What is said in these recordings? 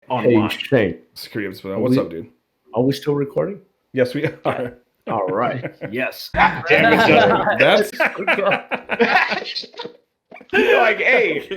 online. Hey, Shane. Security episode. What's up, dude? Are we still recording? Yes, we are. All right. Yes. Damn it, Justin. That's You're like, hey.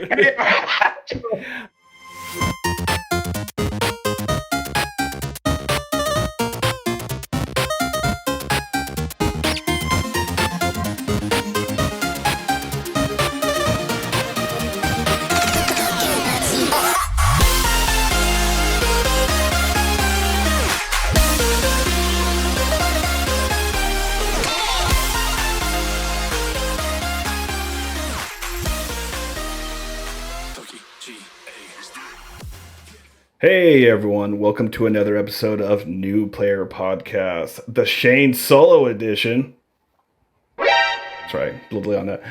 Hey everyone, welcome to another episode of New Player Podcast, the Shane Solo Edition. That's right, a little on that.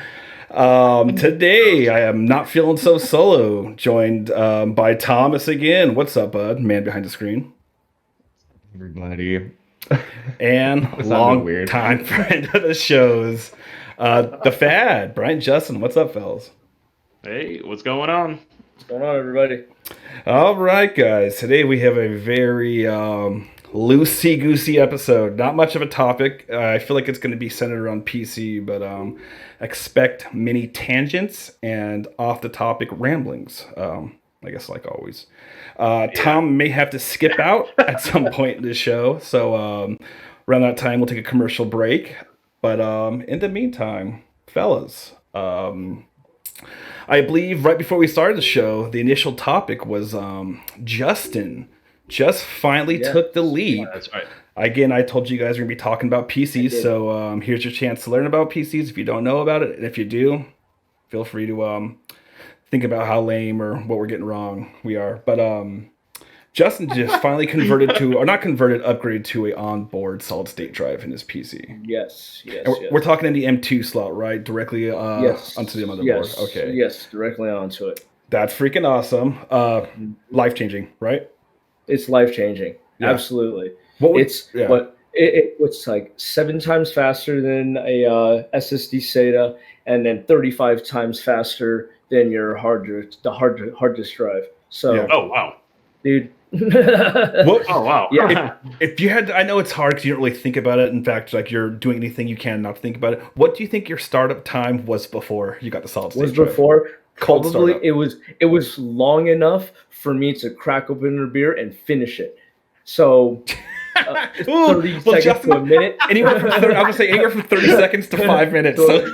Today I am not feeling so solo, joined by Thomas again. What's up, bud? Man behind the screen. Everybody. And long time friend of the shows, the Fad, Brian Justin. What's up, fellas? Hey, what's going on? What's going on, everybody? All right, guys. Today we have a very loosey-goosey episode. Not much of a topic. I feel like it's going to be centered around PC, but expect many tangents and off-the-topic ramblings, I guess like always. Tom may have to skip out at some point in the show, so around that time we'll take a commercial break. But in the meantime, fellas, I believe right before we started the show, the initial topic was Justin just finally took the lead. Yeah, that's right. Again, I told you guys we're going to be talking about PCs, so here's your chance to learn about PCs if you don't know about it. And if you do, feel free to think about how lame or what we're getting wrong we are. But Justin just finally upgraded to a onboard solid state drive in his PC. Yes. We're talking in the M2 slot, right? Directly onto the motherboard. Yes. Okay. Yes, directly onto it. That's freaking awesome. Life-changing, right? It's life-changing. Yeah. Absolutely. It's like 7 times faster than a SSD SATA, and then 35 times faster than your hard disk drive. So, Oh, wow. dude. What? Oh, wow. Yeah. If you had, I know it's hard because you don't really think about it. In fact, like you're doing anything you can not to think about it. What do you think your startup time was before you got the solid state drive? Probably startup. it was long enough for me to crack open a beer and finish it. So 30 seconds to a minute. Anywhere from 30 seconds to 5 minutes. So.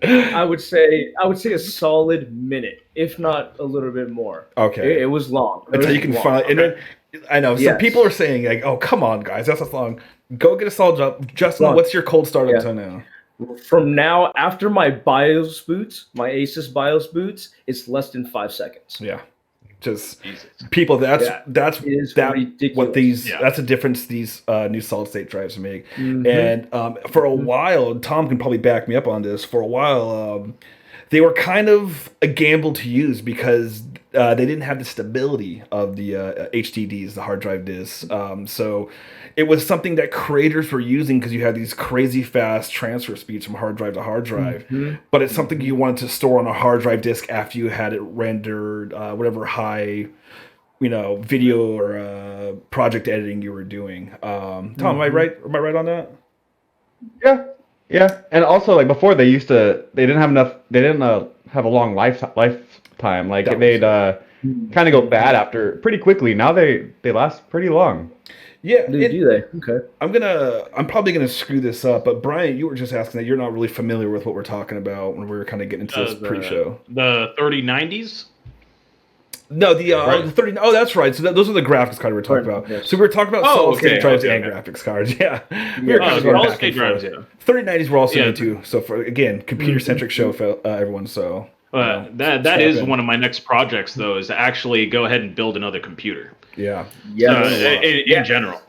I would say a solid minute, if not a little bit more. Okay. It was long. Until you can finally. And then, I know. So people are saying like, "Oh, come on, guys, that's long. Go get a solid job." Justin, what's your cold startup time now? From now, after my BIOS boots, my Asus BIOS boots, it's less than 5 seconds. Yeah. Just people. That's ridiculous. That's the difference these new solid state drives make. Mm-hmm. And for a while, Tom can probably back me up on this. For a while, they were kind of a gamble to use because they didn't have the stability of the HDDs, the hard drive disks. So it was something that creators were using because you had these crazy fast transfer speeds from hard drive to hard drive. Mm-hmm. But it's something you wanted to store on a hard drive disk after you had it rendered, whatever high, video or project editing you were doing. Tom, am I right? Am I right on that? Yeah. And also, like before, they didn't have a long lifetime. Like they'd kind of go bad after pretty quickly. Now they last pretty long. Yeah, do they? Okay. I'm probably gonna screw this up, but Brian, you were just asking that you're not really familiar with what we're talking about when we were kind of getting into this pre-show. The 3090s. No, the 30. Oh, that's right. So those are the graphics cards we're talking about. Yes. So we were talking about solid state drives and graphics cards. Yeah, we were kind of solid state drives. Yeah, 3090s were also into. So for again, computer-centric show for everyone. So that is one of my next projects, though, is to actually go ahead and build another computer. Yeah. In general.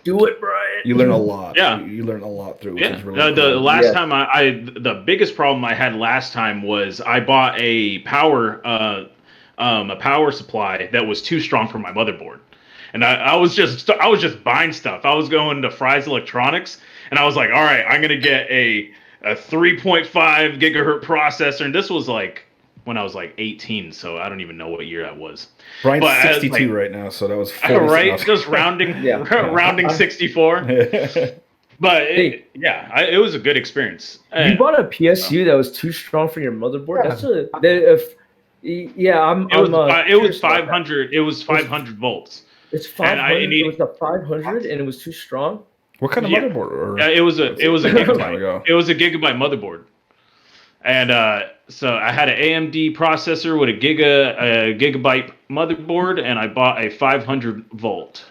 Do it, Brian. You learn a lot. Yeah. You learn a lot through it. Yeah. Which is really the cool. last time the biggest problem I had last time was I bought a power supply that was too strong for my motherboard. And I was just buying stuff. I was going to Fry's Electronics and I was like, all right, I'm going to get a 3.5 gigahertz processor. And this was like when I was like 18, so I don't even know what year that was. Brian's But, 62 right now, so that was 40 right, just rounding, Yeah. rounding 64. But Hey. it was a good experience. You And bought a PSU that was too strong for your motherboard. I'm it was curious about that. 500. It was 500 volts. It's And 500. It was a 500, and it was too strong. What kind of Yeah. motherboard? Or It was a gigabyte. ago. It was a gigabyte motherboard. And so I had an AMD processor with a gigabyte motherboard, and I bought a 500 volt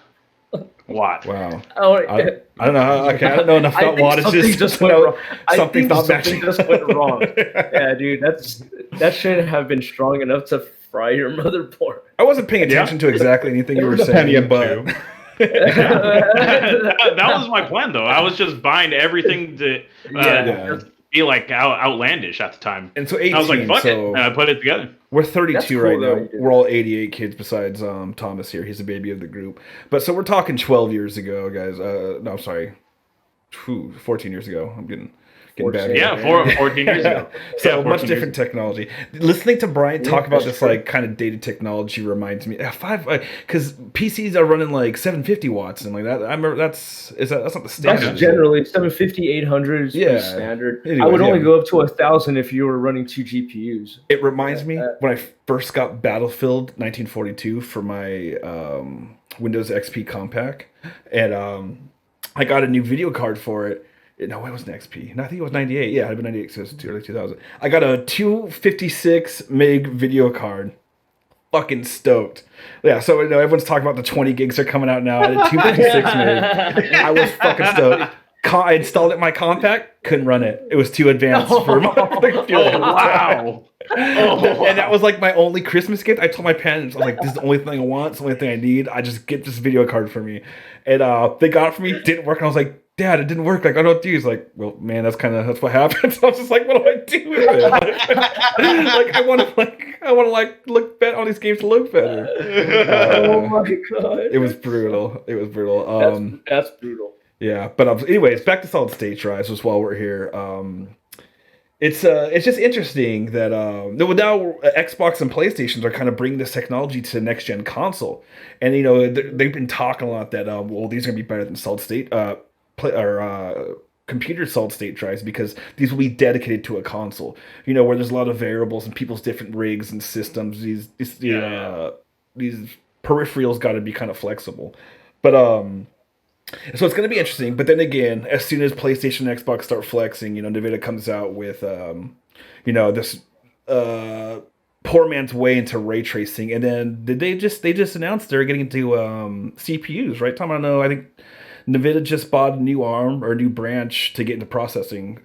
watt. Wow. Oh, I don't know. Okay, I don't know enough about wattages. Just went wrong. Something just went wrong. Yeah, dude, that shouldn't have been strong enough to fry your motherboard. I wasn't paying attention to exactly anything you were was a saying, Pentium but 2. That was my plan, though. I was just buying everything to be like outlandish at the time. And so 18, I was like, fuck it, so and I put it together. we're 32 That's cool, right though, now. you did We're all 88 kids besides Thomas here. He's the baby of the group. But so we're talking 12 years ago, guys. No, I'm sorry. 14 years ago. I'm getting bad. Yeah, 14 years ago. So Yeah, 14 much years different ago. technology. Listening to Brian talk about that's this true. like kind of dated technology reminds me because PCs are running like 750 watts and like that. I remember that's not the standard. That's generally 750, 800 is pretty Yeah. standard. I Anyways, would only yeah. go up to 1,000 if you were running 2 GPUs. It reminds me when I first got Battlefield 1942 for my Windows XP compact, and I got a new video card for it. No, it wasn't XP. No, I think it was 98. Yeah, it had been 98 because it was early 2000. I got a 256 meg video card. Fucking stoked. Yeah, so everyone's talking about the 20 gigs are coming out now. I had a 256 meg. I was fucking stoked. I installed it in my compact, couldn't run it. It was too advanced for my computer. Oh, wow. And that was like my only Christmas gift. I told my parents, I was like, this is the only thing I want. It's the only thing I need. I just get this video card for me. And they got it for me. Didn't work. And I was like, Dad, it didn't work. Like, I don't know what to do. He's like, well, man, that's what happens. I was just like, what do I do with it? Like, I want to look better. All these games to look better. Oh my god. It was brutal. That's brutal. Yeah, but anyways, back to solid state drives. Just while we're here, it's just interesting that now Xbox and PlayStations are kind of bringing this technology to the next gen console, and they've been talking a lot that these are gonna be better than solid state computer solid state drives because these will be dedicated to a console. Where there's a lot of variables and people's different rigs and systems. These peripherals got to be kind of flexible, but so it's going to be interesting. But then again, as soon as PlayStation and Xbox start flexing, NVIDIA comes out with this poor man's way into ray tracing, and then they just announced they're getting into CPUs, right, Tom? I don't know. I think NVIDIA just bought a new arm or a new branch to get into processing.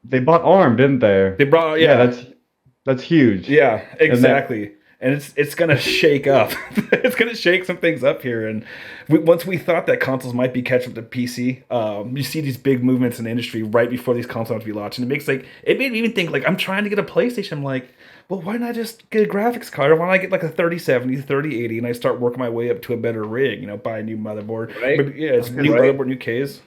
They bought ARM, didn't they? They brought that's huge. Yeah, exactly. And it's gonna shake up. It's gonna shake some things up here. And once we thought that consoles might be catching up to PC, you see these big movements in the industry right before these consoles have to be launched, and it made me even think like I'm trying to get a PlayStation. I'm like, well, why don't I just get a graphics card? Or why don't I get like a 3070, 3080, and I start working my way up to a better rig? Buy a new motherboard. Right. But, yeah, it's new motherboard, new case.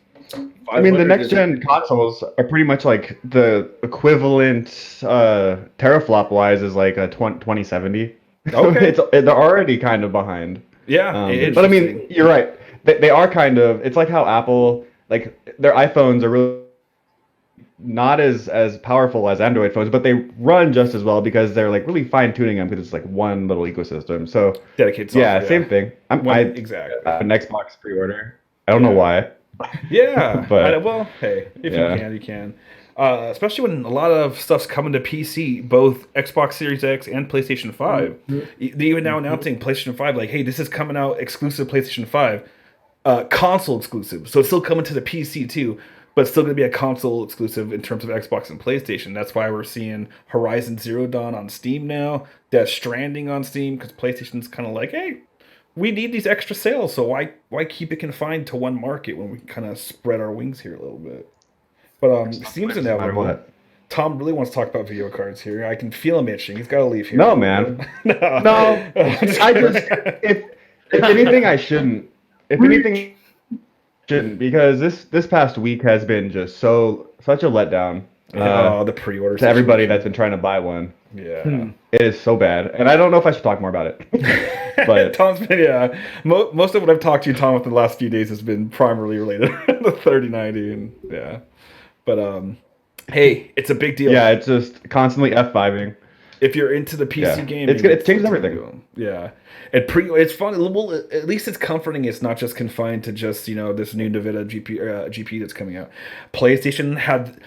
I mean, the next gen consoles are pretty much like the equivalent teraflop wise is like a 2070. Okay. They're already kind of behind. Yeah, but I mean, you're right. They are kind of. It's like how Apple, like their iPhones are really not as powerful as Android phones, but they run just as well because they're like really fine tuning them because it's like one little ecosystem. So dedicated. Yeah, same thing. Exactly. I have an Xbox pre-order. I don't know why. Yeah, but hey, if you can. Especially when a lot of stuff's coming to PC, both Xbox Series X and PlayStation 5. They even now announcing PlayStation 5, like, hey, this is coming out exclusive PlayStation 5, console exclusive. So it's still coming to the PC too, but it's still going to be a console exclusive in terms of Xbox and PlayStation. That's why we're seeing Horizon Zero Dawn on Steam now, Death Stranding on Steam, because PlayStation's kind of like, hey, we need these extra sales, so why keep it confined to one market when we kind of spread our wings here a little bit? But Steam's inevitable. Tom really wants to talk about video cards here. I can feel him itching. He's got to leave here. No, man. No. I just if anything, I shouldn't. If anything, shouldn't because this past week has been just such a letdown. The pre-order to everybody that's been trying to buy one. Yeah. It is so bad, and I don't know if I should talk more about it. But Tom's been most of what I've talked to you, Tom, within the last few days has been primarily related to the 3090, and but hey, it's a big deal. yeah, it's just constantly F5ing. If you're into the PC gaming, it's good. It changes everything. Yeah, it's fun. Well, at least it's comforting. It's not just confined to just this new NVIDIA GPU that's coming out. PlayStation had,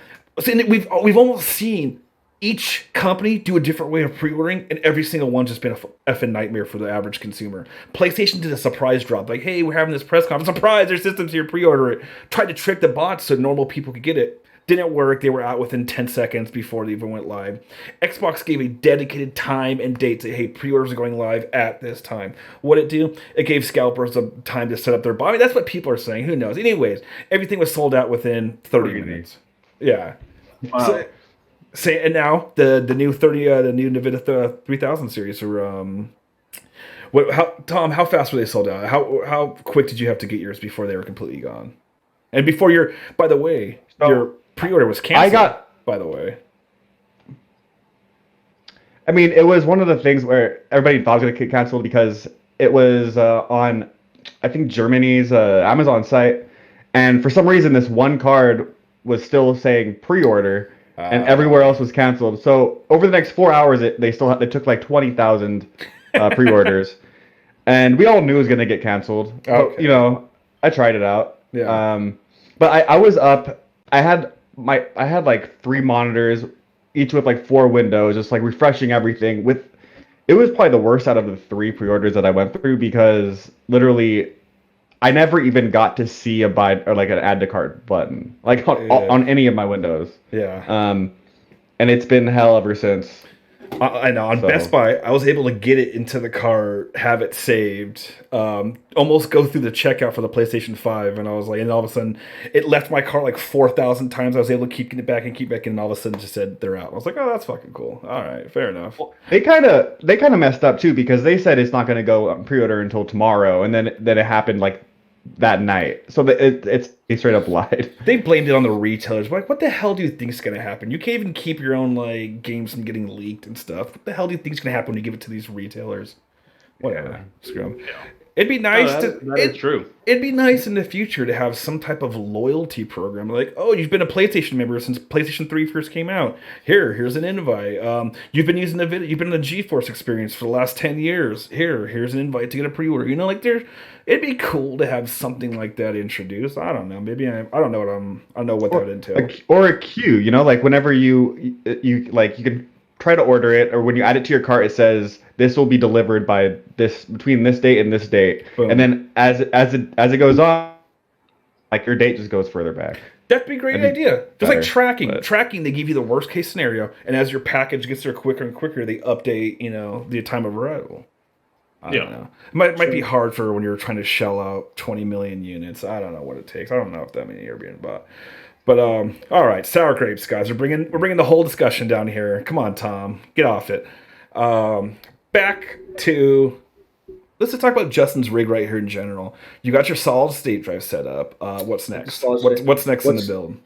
we've almost seen each company do a different way of pre-ordering, and every single one's just been a effing nightmare for the average consumer. PlayStation did a surprise drop, like, hey, we're having this press conference, surprise, their system's here, pre-order it. Tried to trick the bots so normal people could get it. Didn't work. They were out within 10 seconds before they even went live. Xbox gave a dedicated time and date to, hey, pre-orders are going live at this time. What did it do? It gave scalpers a time to set up their body. That's what people are saying. Who knows? Anyways, everything was sold out within 30 minutes. Yeah. Wow. And now the new NVIDIA 3000 series are Tom, how fast were they sold out? How quick did you have to get yours before they were completely gone? And before your pre-order was canceled. By the way. I mean, it was one of the things where everybody thought it was going to get canceled because it was on, I think, Germany's Amazon site, and for some reason this one card was still saying pre-order. And everywhere else was canceled. So over the next 4 hours, they took like 20,000 pre-orders, and we all knew it was gonna get canceled. Okay. But, I tried it out. Yeah. But I was up. I had like 3 monitors, each with like 4 windows, just like refreshing everything. It was probably the worst out of the 3 pre-orders that I went through because literally, I never even got to see a buy or like an add to cart button, like on any of my windows. Yeah. And it's been hell ever since. I know. On Best Buy, I was able to get it into the cart, have it saved, almost go through the checkout for the PlayStation 5, and I was like, and all of a sudden, it left my cart like 4,000 times. I was able to keep getting it back, and all of a sudden, it just said they're out. I was like, oh, that's fucking cool. All right, fair enough. Well, they kind of messed up too because they said it's not going to go pre-order until tomorrow, and then it happened like that night. So they straight up lied. They blamed it on the retailers. Like, what the hell do you think is going to happen? You can't even keep your own like games from getting leaked and stuff. What the hell do you think is going to happen when you give it to these retailers? Whatever. Yeah. Screw them. It'd be nice That's true. It'd be nice in the future to have some type of loyalty program. Like, oh, you've been a PlayStation member since PlayStation 3 first came out. Here's an invite. You've been using you've been in the GeForce experience for the last 10 years. Here's an invite to get a pre-order. It'd be cool to have something like that introduced. I don't know. Maybe I don't know what that would entail. Or a queue, like whenever you can try to order it, or when you add it to your cart, it says this will be delivered by between this date and this date. Boom. And then as it goes on, like your date just goes further back. That'd be a great idea. Just like tracking, they give you the worst case scenario, and as your package gets there quicker and quicker, they update, the time of arrival. I don't know. It might be hard for when you're trying to shell out 20 million units. I don't know what it takes. I don't know if that many are being bought. But all right, sour grapes, guys. We're bringing the whole discussion down here. Come on, Tom, get off it. Back to let's just talk about Justin's rig right here in general. You got your solid state drive set up. What's next? What's next in the build?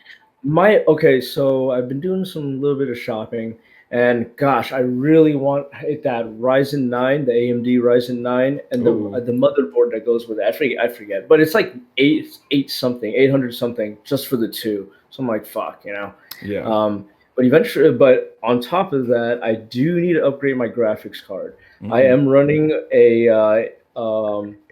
So I've been doing some little bit of shopping, and gosh, I really want that Ryzen 9, the AMD Ryzen 9, and the motherboard that goes with it. I forget, but it's like 800 something just for the two. So I'm like, fuck, Yeah. But on top of that, I do need to upgrade my graphics card. Mm-hmm. I am running a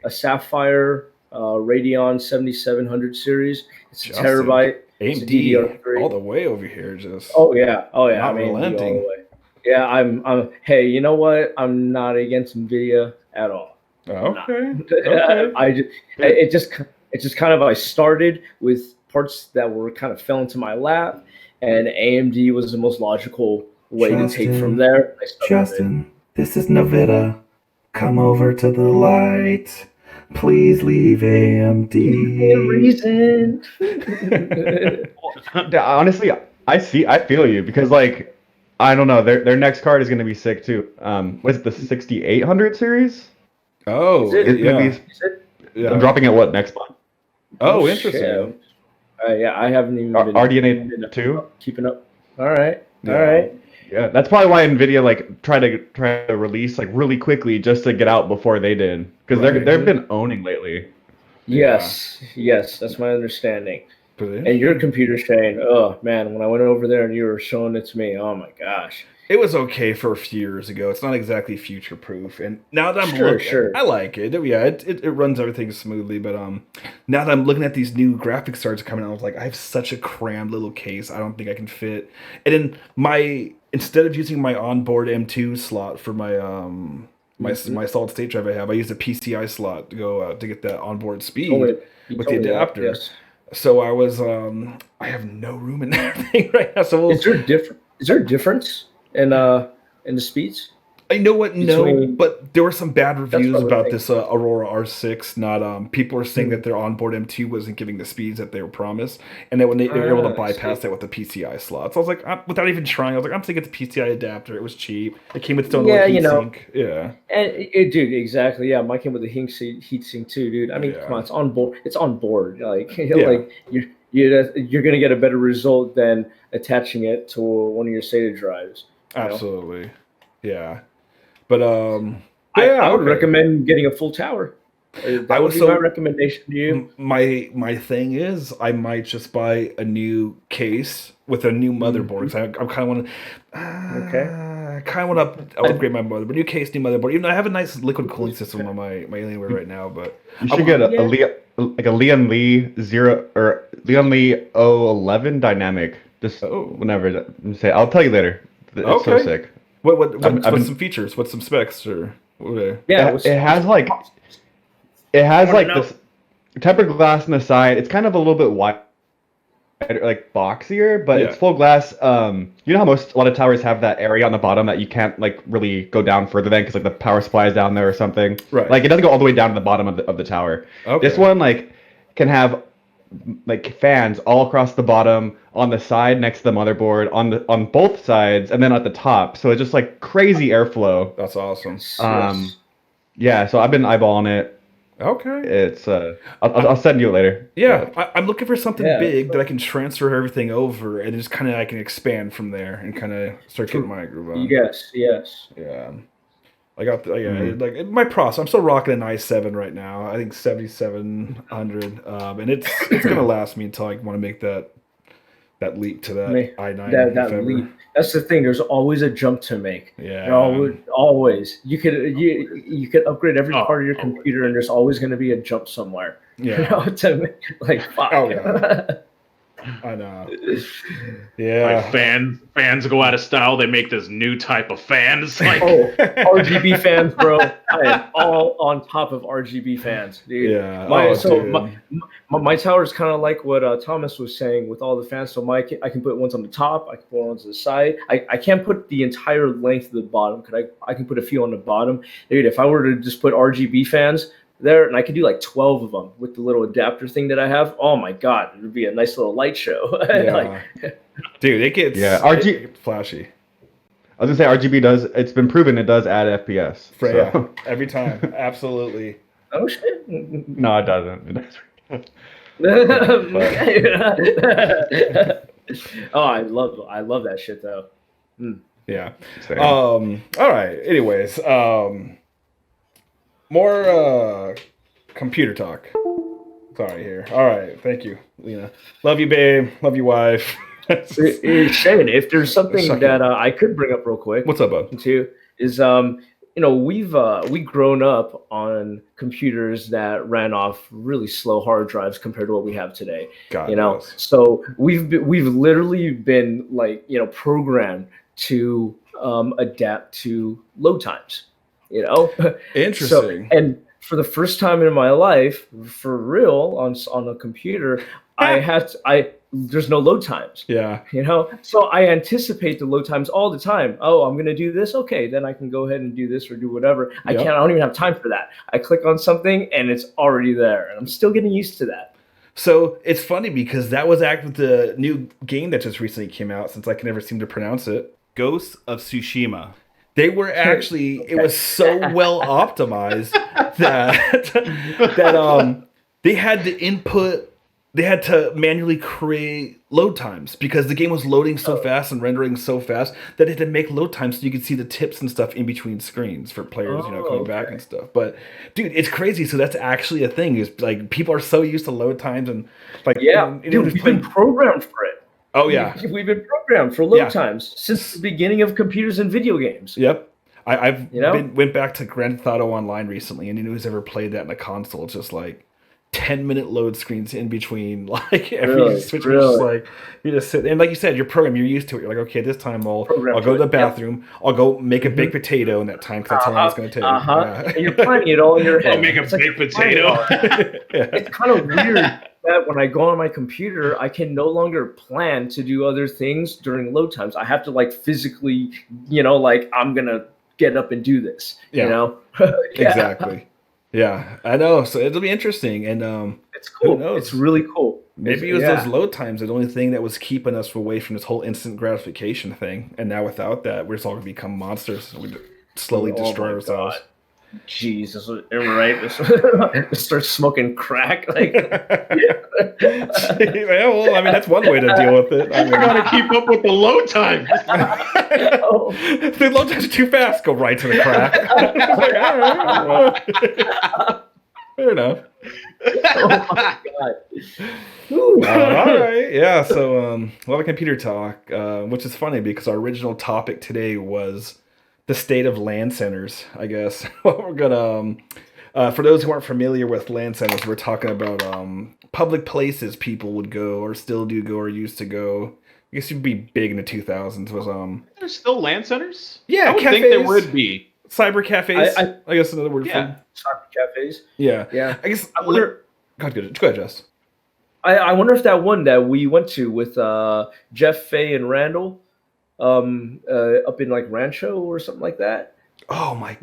Sapphire Radeon 7700 series. It's a terabyte. AMD all the way over here, just oh yeah. Not relenting. All the way. Yeah, I'm. Hey, you know what? I'm not against NVIDIA at all. Okay. It just kind of I started with parts that were kind of fell into my lap, and AMD was the most logical way to take from there. Justin, this is NVIDIA. Come over to the light. Please leave AMD. Reason. Honestly, I feel you because like I don't know their next card is going to be sick too. Was it the 6800 series? Oh, I'm dropping it next month. Oh, interesting. Yeah, I haven't even been RDNA 2 keeping up. All right. Yeah, that's probably why Nvidia like try to release like really quickly just to get out before they did, because they've been owning lately. Yes, that's my understanding. Brilliant. And your computer, Shane, oh man, when I went over there and you were showing it to me, oh my gosh. It was okay for a few years ago. It's not exactly future proof, and now that I'm looking, I like it. Yeah, it runs everything smoothly. But now that I'm looking at these new graphics cards coming out, I was like, I have such a crammed little case. I don't think I can fit. And then instead of using my onboard M2 slot for my my solid state drive I use a PCI slot to go to get that onboard speed with the adapter. Yes. So I was I have no room in everything right now. So Is there a difference in the speeds? I know what no, but there were some bad reviews what I about think. this Aurora R6. Not people are saying that their onboard M2 wasn't giving the speeds that they were promised, and that when they were able to bypass that with the PCI slot. So I was like, without even trying, I was like, I'm taking the PCI adapter. It was cheap. It came with its own little heatsink. Yeah, and dude, exactly. Yeah, mine came with a heat sink too, dude. I mean, come on, it's on board. It's on board. Like, like you're gonna get a better result than attaching it to one of your SATA drives. Absolutely. Yeah. But I would recommend getting a full tower. That would be my recommendation to you. My thing is, I might just buy a new case with a new motherboard. So I kind of want to. I kind of want to upgrade my motherboard. New case, new motherboard. Even though I have a nice liquid cooling system on my Alienware right now, but you should get a Leon Lee 011 dynamic. Just whenever say, I'll tell you later. It's so sick. What's some features? What's some specs or what? Yeah, it has like this tempered glass on the side. It's kind of a little bit wide, like boxier, but it's full glass. You know how a lot of towers have that area on the bottom that you can't like really go down further than because like the power supply is down there or something. Right. Like it doesn't go all the way down to the bottom of the tower. Okay. This one like can have like fans all across the bottom, on the side next to the motherboard, on both sides, and then at the top. So it's just like crazy airflow. That's awesome. Yeah. So I've been eyeballing it. Okay. It's I'll send you it later. Yeah, I'm looking for something big that I can transfer everything over, and just kind of I can expand from there and kind of start getting my groove on. Yes. Yeah. I got like my process. I'm still rocking an i7 right now. I think 7700, and it's gonna last me until I want to make that leap to that i9. That leap. That's the thing. There's always a jump to make. Yeah. Always. You could upgrade every part of your computer, and there's always going to be a jump somewhere. Yeah. To make, like fuck. Oh, yeah. I know. Yeah. Like fans go out of style. They make this new type of fan. It's like RGB fans, bro. I am all on top of RGB fans, dude. Yeah. My tower is kind of like what Thomas was saying with all the fans. So I can put ones on the top. I can put ones on the side. I can't put the entire length of the bottom. I can put a few on the bottom, dude. If I were to just put RGB fans there, and I could do like 12 of them with the little adapter thing that I have. Oh my god, it would be a nice little light show. Dude, it gets flashy. I was gonna say RGB does. It's been proven it does add FPS. Every time, absolutely. Oh shit! No, it doesn't. Oh, I love that shit though. Yeah. All right. Anyways, more computer talk. Sorry here. All right. Thank you, Lena. Love you, babe. Love you, wife. Shane, if there's something that I could bring up real quick. What's up, bud? Too is we've grown up on computers that ran off really slow hard drives compared to what we have today. So we've literally been like programmed to adapt to load times. Interesting. So, and for the first time in my life, for real, on a computer, there's no load times. Yeah. So I anticipate the load times all the time. Oh, I'm gonna do this. Okay, then I can go ahead and do this or do whatever. I don't even have time for that. I click on something and it's already there, and I'm still getting used to that. So it's funny because that was with the new game that just recently came out, since I can never seem to pronounce it. Ghosts of Tsushima. They were actually, it was so well optimized that they had to input they had to manually create load times because the game was loading so fast and rendering so fast that they had to make load times so you could see the tips and stuff in between screens for players, coming back and stuff. But dude, it's crazy. So that's actually a thing. Is like people are so used to load times and like dude, we've been programmed for it. Oh yeah, we've been programmed for load times since the beginning of computers and video games. Yep. I've went back to Grand Theft Auto Online recently, and anyone who's ever played that in a console, it's just like 10-minute load screens in between, like every switch. Just like you just sit and like you said, your program, you're used to it. You're like, okay, this time I'll go to the bathroom, I'll go make a baked potato in that time because that's how long it's going to take. And you're planning it all in your head. I'll make a baked potato. It's kind of weird that when I go on my computer, I can no longer plan to do other things during load times. I have to like physically, like I'm gonna get up and do this. Exactly. Yeah, I know. So it'll be interesting, and it's cool. It's really cool. Maybe it was those load times, the only thing that was keeping us away from this whole instant gratification thing. And now without that, we're just all gonna become monsters. We slowly destroy ourselves. God. Jesus, right? Start smoking crack. Like, well, I mean, that's one way to deal with it. I mean, gotta keep up with the load time. The load times are too fast. Go right to the crack. Fair enough. Oh my God. All right. Yeah. So a lot of computer talk, which is funny because our original topic today was the state of land centers, I guess. We're gonna, for those who aren't familiar with land centers, we're talking about public places people would go or still do go or used to go. I guess it'd be big in the 2000s. Was There's still land centers? Yeah, I would think there would be. Cyber cafes. I guess another word for cyber cafes. Yeah. I guess. I wonder. Go ahead, Jess. I wonder if that one that we went to with Jeff, Faye, and Randall, up in like Rancho or something like that. Oh my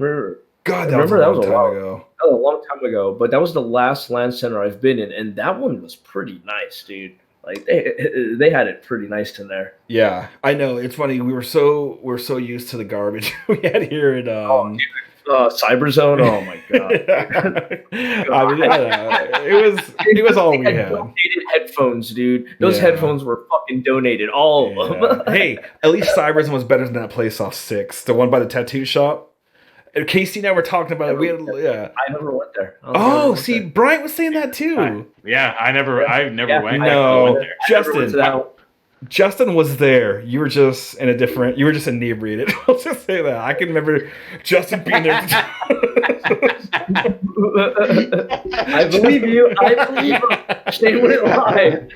God! That was a long time ago. That was a long time ago, but that was the last land center I've been in, and that one was pretty nice, dude. Like they had it pretty nice in there. Yeah, I know. It's funny. We're so used to the garbage we had here at Cyberzone. Oh my God! I mean, it was all we had. Donated headphones, dude. Those headphones were fucking donated, all of them. Hey, at least Cyberzone was better than that place off 6th, the one by the tattoo shop. And Casey and I were talking about it. I never went there. Bryant was saying that too. I never went. No, Justin was there. You were just inebriated. I'll just say that. I can remember Justin being there. I believe you. Shane wouldn't lie.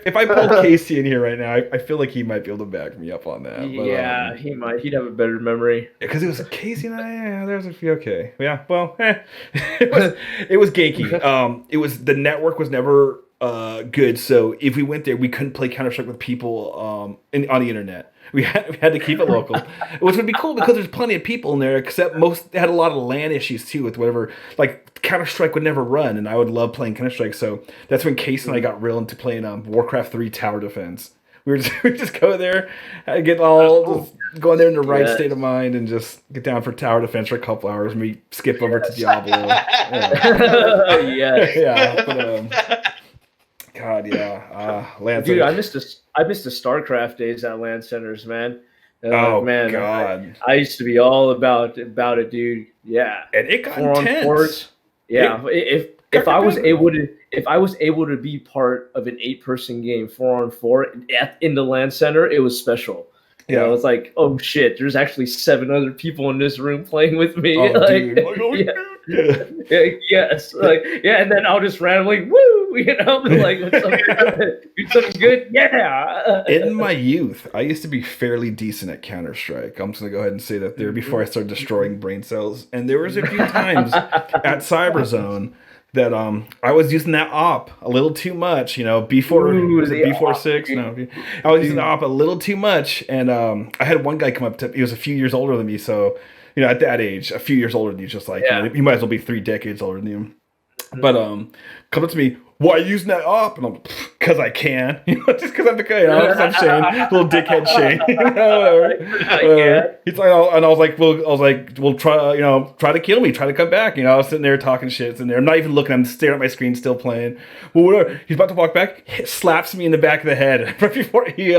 If I pulled Casey in here right now, I feel like he might be able to back me up on that. But, he might. He'd have a better memory. Because it was Casey and I. There's a few. Okay. Yeah. Well, it was ganky. It was the network was never good. So if we went there, we couldn't play Counter-Strike with people on the internet. We had to keep it local, which would be cool because there's plenty of people in there. Except they had a lot of LAN issues too with whatever. Like Counter-Strike would never run, and I would love playing Counter-Strike. So that's when Case and I got real into playing Warcraft 3 Tower Defense. We just go there, get just go in there in the right state of mind, and just get down for Tower Defense for a couple hours, and we skip over to Diablo. God, LAN dude, I missed the StarCraft days at LAN centers, man. Man, God, I used to be all about it, dude. Yeah, and it got intense. If I was able to be part of an 8-person game 4-on-4 in the LAN center, it was special. You know, it's like, oh shit, there's actually 7 other people in this room playing with me. And then I'll just randomly woo, like do something good. Yeah. In my youth, I used to be fairly decent at Counter-Strike. I'm just gonna go ahead and say that there before I started destroying brain cells. And there was a few times at Cyberzone that I was using that op a little too much, B4 6. No, I was using the op a little too much, and I had one guy come up to. He was a few years older than me, so at that age, a few years older than you, just like you might as well be 3 decades older than you. But come up to me, why are you using that op? And I'm because I can, just because I'm the guy. I'm Shane, little dickhead Shane. He's like, and I was like, we'll try, try to kill me, try to come back. I was sitting there talking shit, sitting there. I'm not even looking. I'm staring at my screen, still playing. Well, whatever. He's about to walk back, slaps me in the back of the head right before he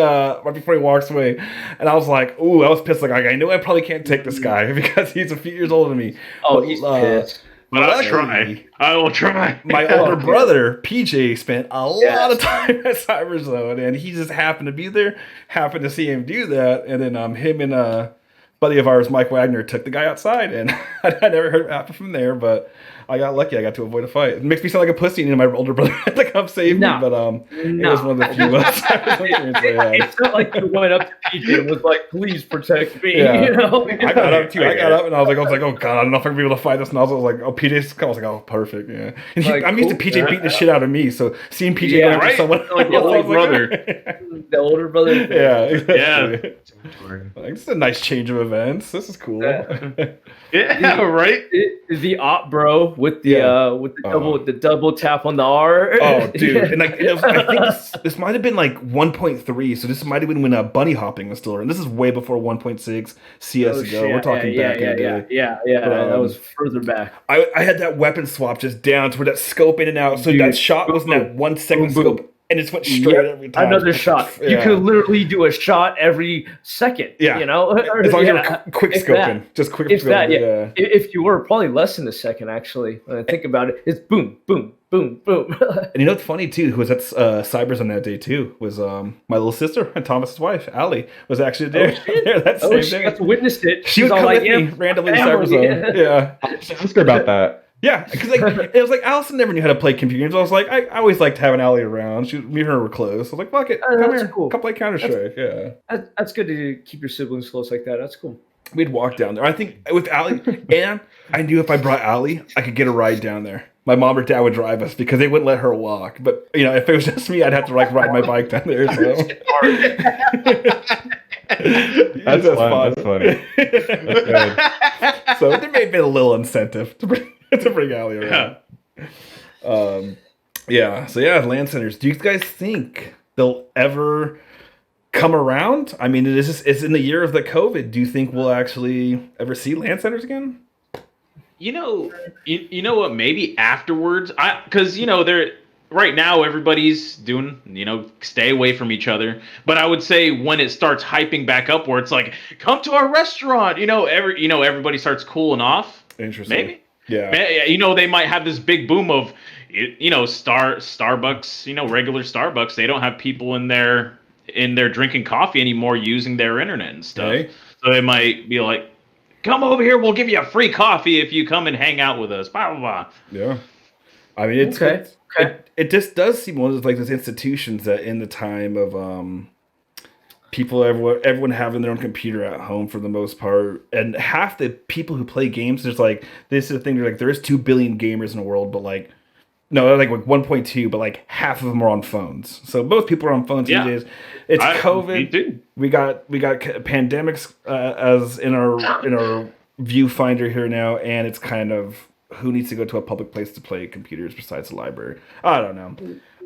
walks away. And I was like, ooh, I was pissed. Like I know I probably can't take this guy because he's a few years older than me. Oh, he's pissed. But I'll try. I will try. My older brother, PJ, spent a lot of time at Cyberzone, and he just happened to be there, happened to see him do that, and then him and a buddy of ours, Mike Wagner, took the guy outside, and I never heard it happen from there, but I got lucky. I got to avoid a fight. It makes me sound like a pussy, my older brother had to come save me, but it was one of the few It's not like you went up to PJ and was like, please protect me. I got up too. I got up and I was like, oh god, I don't know if I'm gonna be able to fight this. And I was like, oh, PJ's. I was like, oh, perfect, yeah. And I'm used to PJ beating the shit out of me, so seeing PJ going after someone like the older brother, the older brother. Exactly. Like, this is a nice change of events. This is cool. Yeah, right. The op bro with the double tap on the R. Oh, dude, and I think this might have been like 1.3, so this might have been when bunny hopping was still around. This is way before 1.6 CS ago. We're talking back in the day. Yeah, that was further back. I had that weapon swap just down to where that scope in and out, so that shot was in that 1 second scope. And it went straight every time. Another shot. Yeah. You could literally do a shot every second. Yeah. As long as you're quick scoping. Just quick scoping. If you were, probably less than a second, actually. When I think about it, it's boom, boom, boom, boom. And you know what's funny, too, who was at Cybers on that day, too, was my little sister and Thomas's wife, Allie, was actually there. She witnessed it. She was all like, me randomly to Cyberzone. Yeah. I should ask her about that. Yeah, because it was like Allison never knew how to play computer games. I was like, I always liked having Allie around. Me and her were close. I was like, fuck it, come here, come play Counter-Strike. That's good to keep your siblings close like that. That's cool. We'd walk down there. I think with Allie, and I knew if I brought Allie, I could get a ride down there. My mom or dad would drive us because they wouldn't let her walk. But if it was just me, I'd have to ride my bike down there. So. That's fun. That's funny. That's good. So there may have been a little incentive to bring Allie around. Land centers. Do you guys think they'll ever come around? I mean, it's in the year of the COVID. Do you think we'll actually ever see land centers again? You know what? Maybe afterwards, because they're right now everybody's doing stay away from each other. But I would say when it starts hyping back up, where it's like, come to our restaurant, everybody starts cooling off. Interesting. Maybe. Yeah. They might have this big boom of, Starbucks, regular Starbucks. They don't have people in there drinking coffee anymore, using their internet and stuff. Okay. So they might be like, come over here, we'll give you a free coffee if you come and hang out with us. Blah blah blah. Yeah. I mean, it's okay. It just does seem one of those institutions that in the time of everyone having their own computer at home for the most part, and half the people who play games, this is the thing, there is 2 billion gamers in the world, but 1.2, but half of them are on phones. So most people are on phones these days. It's COVID. We got pandemics as in our viewfinder here now, and it's kind of who needs to go to a public place to play computers besides the library. I don't know.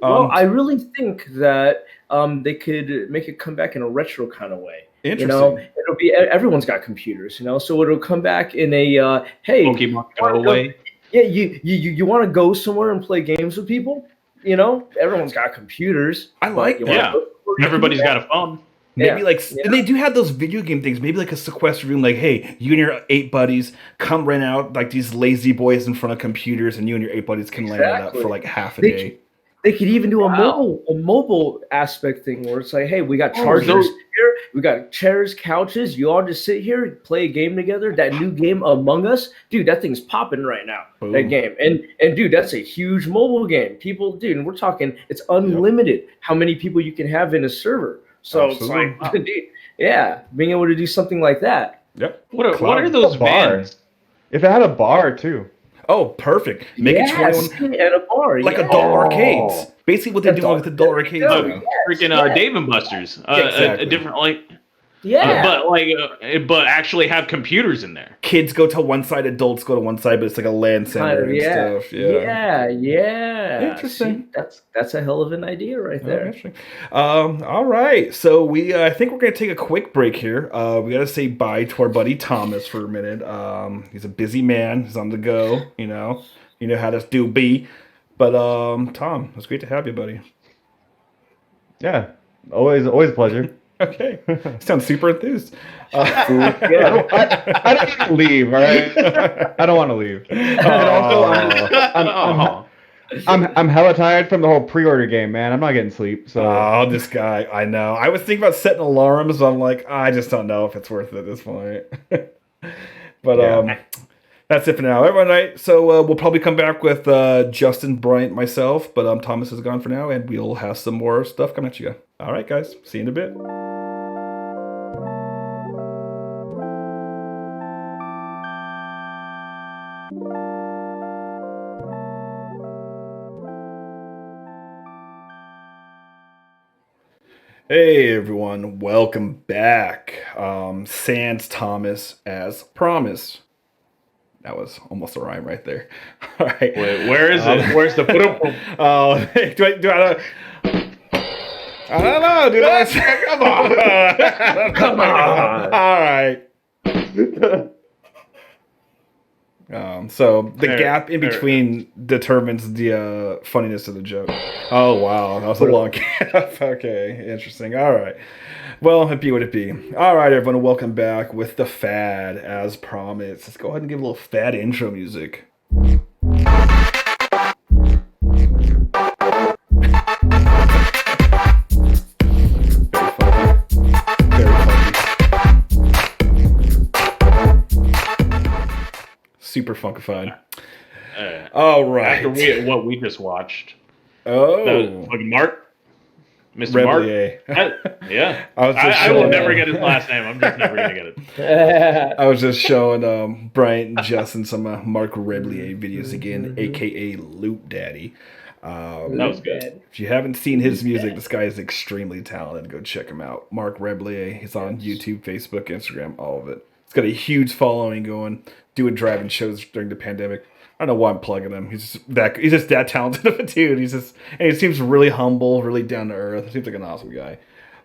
Well, I really think that they could make it come back in a retro kind of way. Interesting. It'll be everyone's got computers, so it'll come back in a hey, Pokemon Go way. Yeah, you want to go somewhere and play games with people? Everyone's got computers. I like that. Yeah, everybody's got a phone. Maybe and they do have those video game things. Maybe a sequestered room, hey, you and your 8 buddies come rent out these lazy boys in front of computers, and you and your 8 buddies can land it up for half a day. They could even do a mobile aspect thing where it's hey, we got chargers here, we got chairs, couches. You all just sit here, play a game together. That new game Among Us, dude, that thing's popping right now. Boom. That game, and dude, that's a huge mobile game. People, dude, and we're talking, it's unlimited how many people you can have in a server. So absolutely. It's dude, being able to do something like that. Yep. What are those vans? If it had a bar too. Oh, perfect. Make it 21 at a bar, adult arcades. Basically, what they're doing with adult arcades. Freaking Dave and Buster's. Exactly. A different Yeah. But actually have computers in there. Kids go to one side, adults go to one side, but it's like a LAN center and stuff. Yeah. Interesting. See, that's a hell of an idea right there. Interesting. All right. So I think we're gonna take a quick break here. We gotta say bye to our buddy Thomas for a minute. He's a busy man. He's on the go. You know how to do be. But Tom, it's great to have you, buddy. Yeah, always a pleasure. Okay, sounds super enthused. I don't want to leave. All right, I don't want to leave. And also, I'm hella tired from the whole pre-order game, man. I'm not getting sleep. So this guy, I know. I was thinking about setting alarms. But I'm like, I just don't know if it's worth it at this point. But that's it for now. Everyone, right? So we'll probably come back with Justin, Bryant, myself. But Thomas is gone for now, and we'll have some more stuff coming at you. All right, guys. See you in a bit. Hey everyone, welcome back. Sans Thomas as promised. That was almost a rhyme right there. All right. Wait, where is it? Where's the Oh, do I don't know, dude. Come on. Come on. All right. So the gap in between determines the funniness of the joke. Oh wow, that was a long gap. Okay, interesting. All right. Well, it be what it be. All right, everyone, welcome back with the fad as promised. Let's go ahead and give a little fad intro music. Super funkified. All right. After what we just watched. Oh. Fucking Mark? Mr. Reblier. Mark? Yeah. I will never get his last name. I'm just never going to get it. I was just showing Bryant and Justin some Mark Reblier videos again, a.k.a. Loot Daddy. That was good. If you haven't seen his music, this guy is extremely talented. Go check him out. Mark Reblier. He's on YouTube, Facebook, Instagram, all of it. He's got a huge following going, doing driving shows during the pandemic. I don't know why I'm plugging him. He's just that talented of a dude. And he seems really humble, really down to earth. He seems like an awesome guy.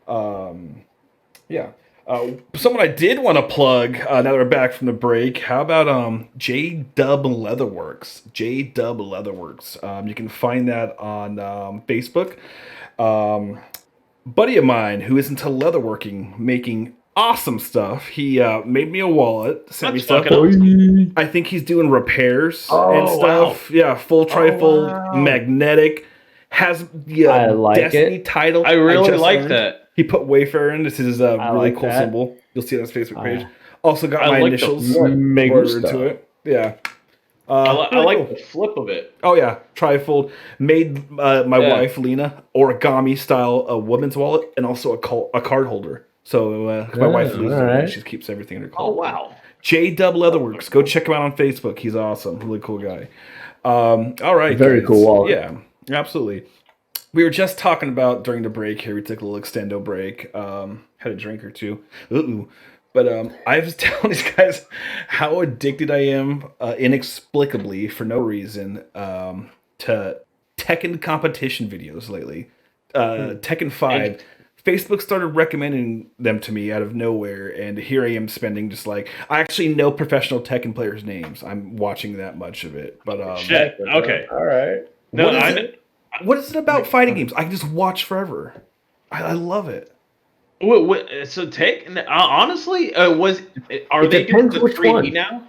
Someone I did want to plug, now that we're back from the break, how about J-Dub Leatherworks? J-Dub Leatherworks. You can find that on Facebook. Buddy of mine who is into leatherworking, making awesome stuff. He made me a wallet, sent me stuff. I think he's doing repairs and stuff. Wow. Yeah, full trifold, magnetic. Has the Destiny title. I really like that. He put Wayfarer in. This is a really cool symbol. You'll see it on his Facebook page. Also got my initials bordered into it. Yeah. I like the flip of it. Oh yeah, trifold. Made my wife Lena origami style a woman's wallet and also a card holder. So my wife loses it, she keeps everything in her card. Oh wow. J-Dub Leatherworks. Go check him out on Facebook. He's awesome. Really cool guy. All right. Very guys. cool wallet. Yeah, absolutely. We were just talking about during the break here. We took a little extendo break. Had a drink or two. But I was telling these guys how addicted I am, inexplicably, for no reason, to Tekken competition videos lately. Tekken 5. Facebook started recommending them to me out of nowhere, and here I am spending just like... I actually know professional Tekken players' names. I'm watching that much of it. But shit. Okay. All right. What is it about fighting games? I can just watch forever. I love it. So honestly, are they doing the 3D now?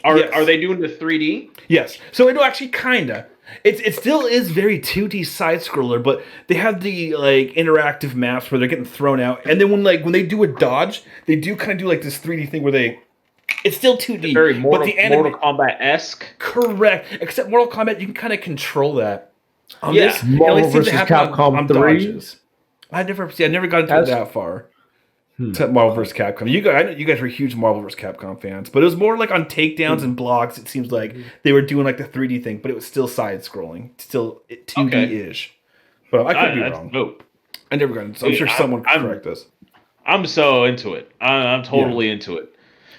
Are they doing the 3D? Yes. So it'll actually kinda. It still is very 2D side scroller, but they have the like interactive maps where they're getting thrown out, and then when they do a dodge, they do kind of do like this 3D thing where it's still 2D, it's very Mortal Kombat-esque. Correct. Except Mortal Kombat, you can kind of control that. This Marvel vs. Capcom 3. I never got into it that far. To Marvel vs. Capcom. I know you guys were huge Marvel vs. Capcom fans, but it was more like on takedowns and blocks. It seems like they were doing like the 3D thing, but it was still side scrolling, still 2D-ish. But I could be wrong. Dope. I never got into it. I'm sure someone could correct us. I'm so into it. I'm totally into it.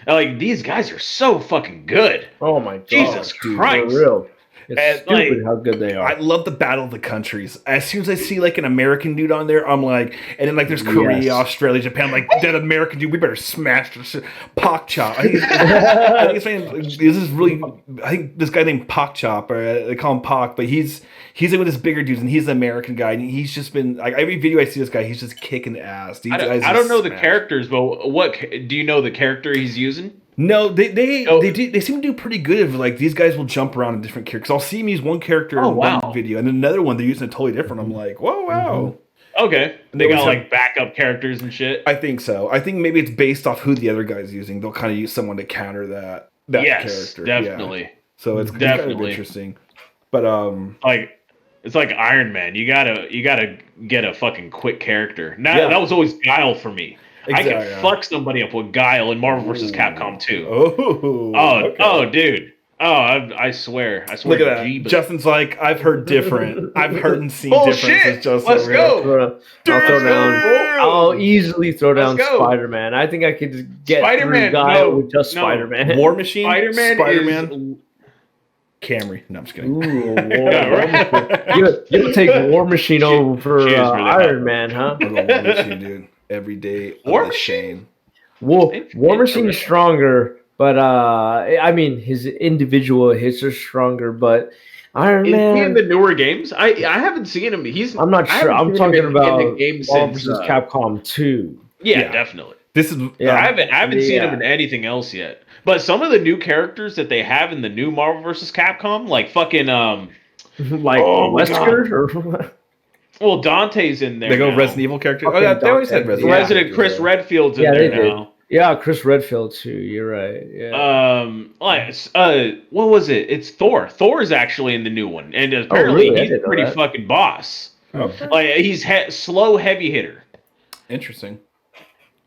And, like, these guys are so fucking good. Oh my god, Jesus dude, Christ. for real. It's And, stupid like, how good they are. I love the battle of the countries. As soon as I see like an American dude on there, I'm like, and then like there's Korea, Yes. Australia, Japan. I'm like, that American dude, we better smash this shit. Pak Chop. I think his name. This is really. I think this guy named Pak Chop, or they call him Pak, but he's in with his bigger dudes, and he's the American guy, and he's just been like every video I see this guy, he's just kicking ass. These guys I don't know the smash. characters, but what do you know the character he's using? No, they seem to do pretty good. Of like these guys will jump around in different characters. I'll see him use one character in one video, and another one they're using it totally different. I'm like, whoa, wow. Okay, they always got have- like backup characters and shit. I think so. I think maybe it's based off who the other guy's using. They'll kind of use someone to counter that Yes, character. definitely. Yeah. So it's kind of Definitely. interesting. But Like, it's like Iron Man. You gotta get a fucking quick character. Now Yeah. that was always Guile for me. I Exactly, can fuck somebody up with Guile in Marvel vs. Capcom 2. okay. Oh, dude. Oh, I swear. I swear Look at to that. Jeebus. Justin's like, I've heard different. I've heard and seen Bullshit. differences. Justin, Let's over go. here. I'll throw down. I'll easily throw down Let's go. Spider-Man. I think I could just get Spider-Man, through Guile no, with just no. Spider-Man. War Machine, Spider-Man is Camry. No, I'm just kidding. Ooh, Yeah, right. you'll take War Machine over she is really hot. Iron Man, huh? I love War Machine, dude. Every day. War War Machine? Machine. War Machine's stronger, but I mean his individual hits are stronger, but Iron Is he in Man. the newer games? I haven't seen him. I'm not I sure. haven't I'm seen him talking about in the game Marvel since, vs. Capcom 2. Yeah, definitely. This is Yeah. I haven't seen him Yeah. in anything else yet. But some of the new characters that they have in the new Marvel vs. Capcom, like fucking Like Oh my Wesker or well, Dante's in there. They go now. Resident Evil characters. Fucking yeah, they always had Dante. Resident Evil. Resident Chris characters, Redfield's in Yeah, there they did. now. Yeah, Chris Redfield too. You're right. Yeah. What was it? It's Thor. Thor is actually in the new one, and apparently really? I he's a didn't know pretty that. fucking boss. though. Okay. Like he's slow, heavy hitter. Interesting.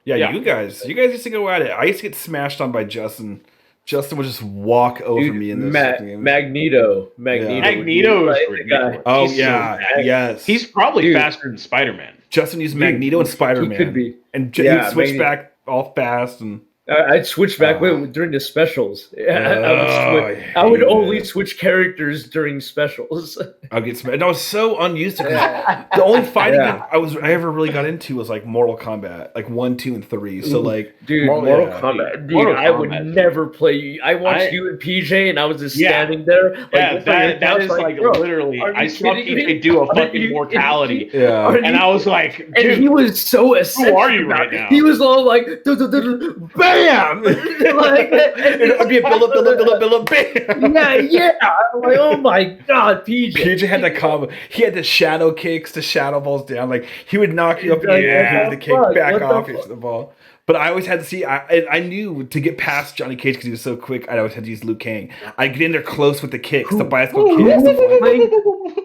Yeah, Yeah. you guys used to go at it. I used to get smashed on by Justin. Justin would just walk over me in this game. Magneto. Magneto is the guy. ridiculous. Oh He's so yeah, fast. yes. He's probably Dude. faster than Spider-Man. Justin used Magneto and Spider-Man. He could be. And Yeah, he'd switch Magneto. back all fast and I'd switch back during the specials. I would hate only it. switch characters during specials. I'll get smashed. And I was so unused to it. 'Cause the only fighting Yeah. game I ever really got into was like Mortal Kombat, like 1, 2, and 3. So like Dude, Mortal- Mortal yeah. Kombat. Dude, Mortal I would Kombat. never play. I watched I- you and PJ, and I was just Yeah. standing there. Like, Yeah, with my that hands is like bro, literally. are you I saw kidding me? PJ do a Are fucking you mortality, Yeah. Are and I was like, And he dude, was so eccentric. are you about right it. now? He was all like, bam! Like, It'd be a build up, bam. yeah. I'm like, oh my god, PJ. PJ had that combo. He had the shadow kicks, the shadow balls down. Like he would knock you up in the air, Yeah. hit the kick Fuck, back what the off fuck? into the ball. But I always had to see. I knew to get past Johnny Cage because he was so quick. I always had to use Liu Kang. I get in there close with the kicks, the bicycle Who kicks.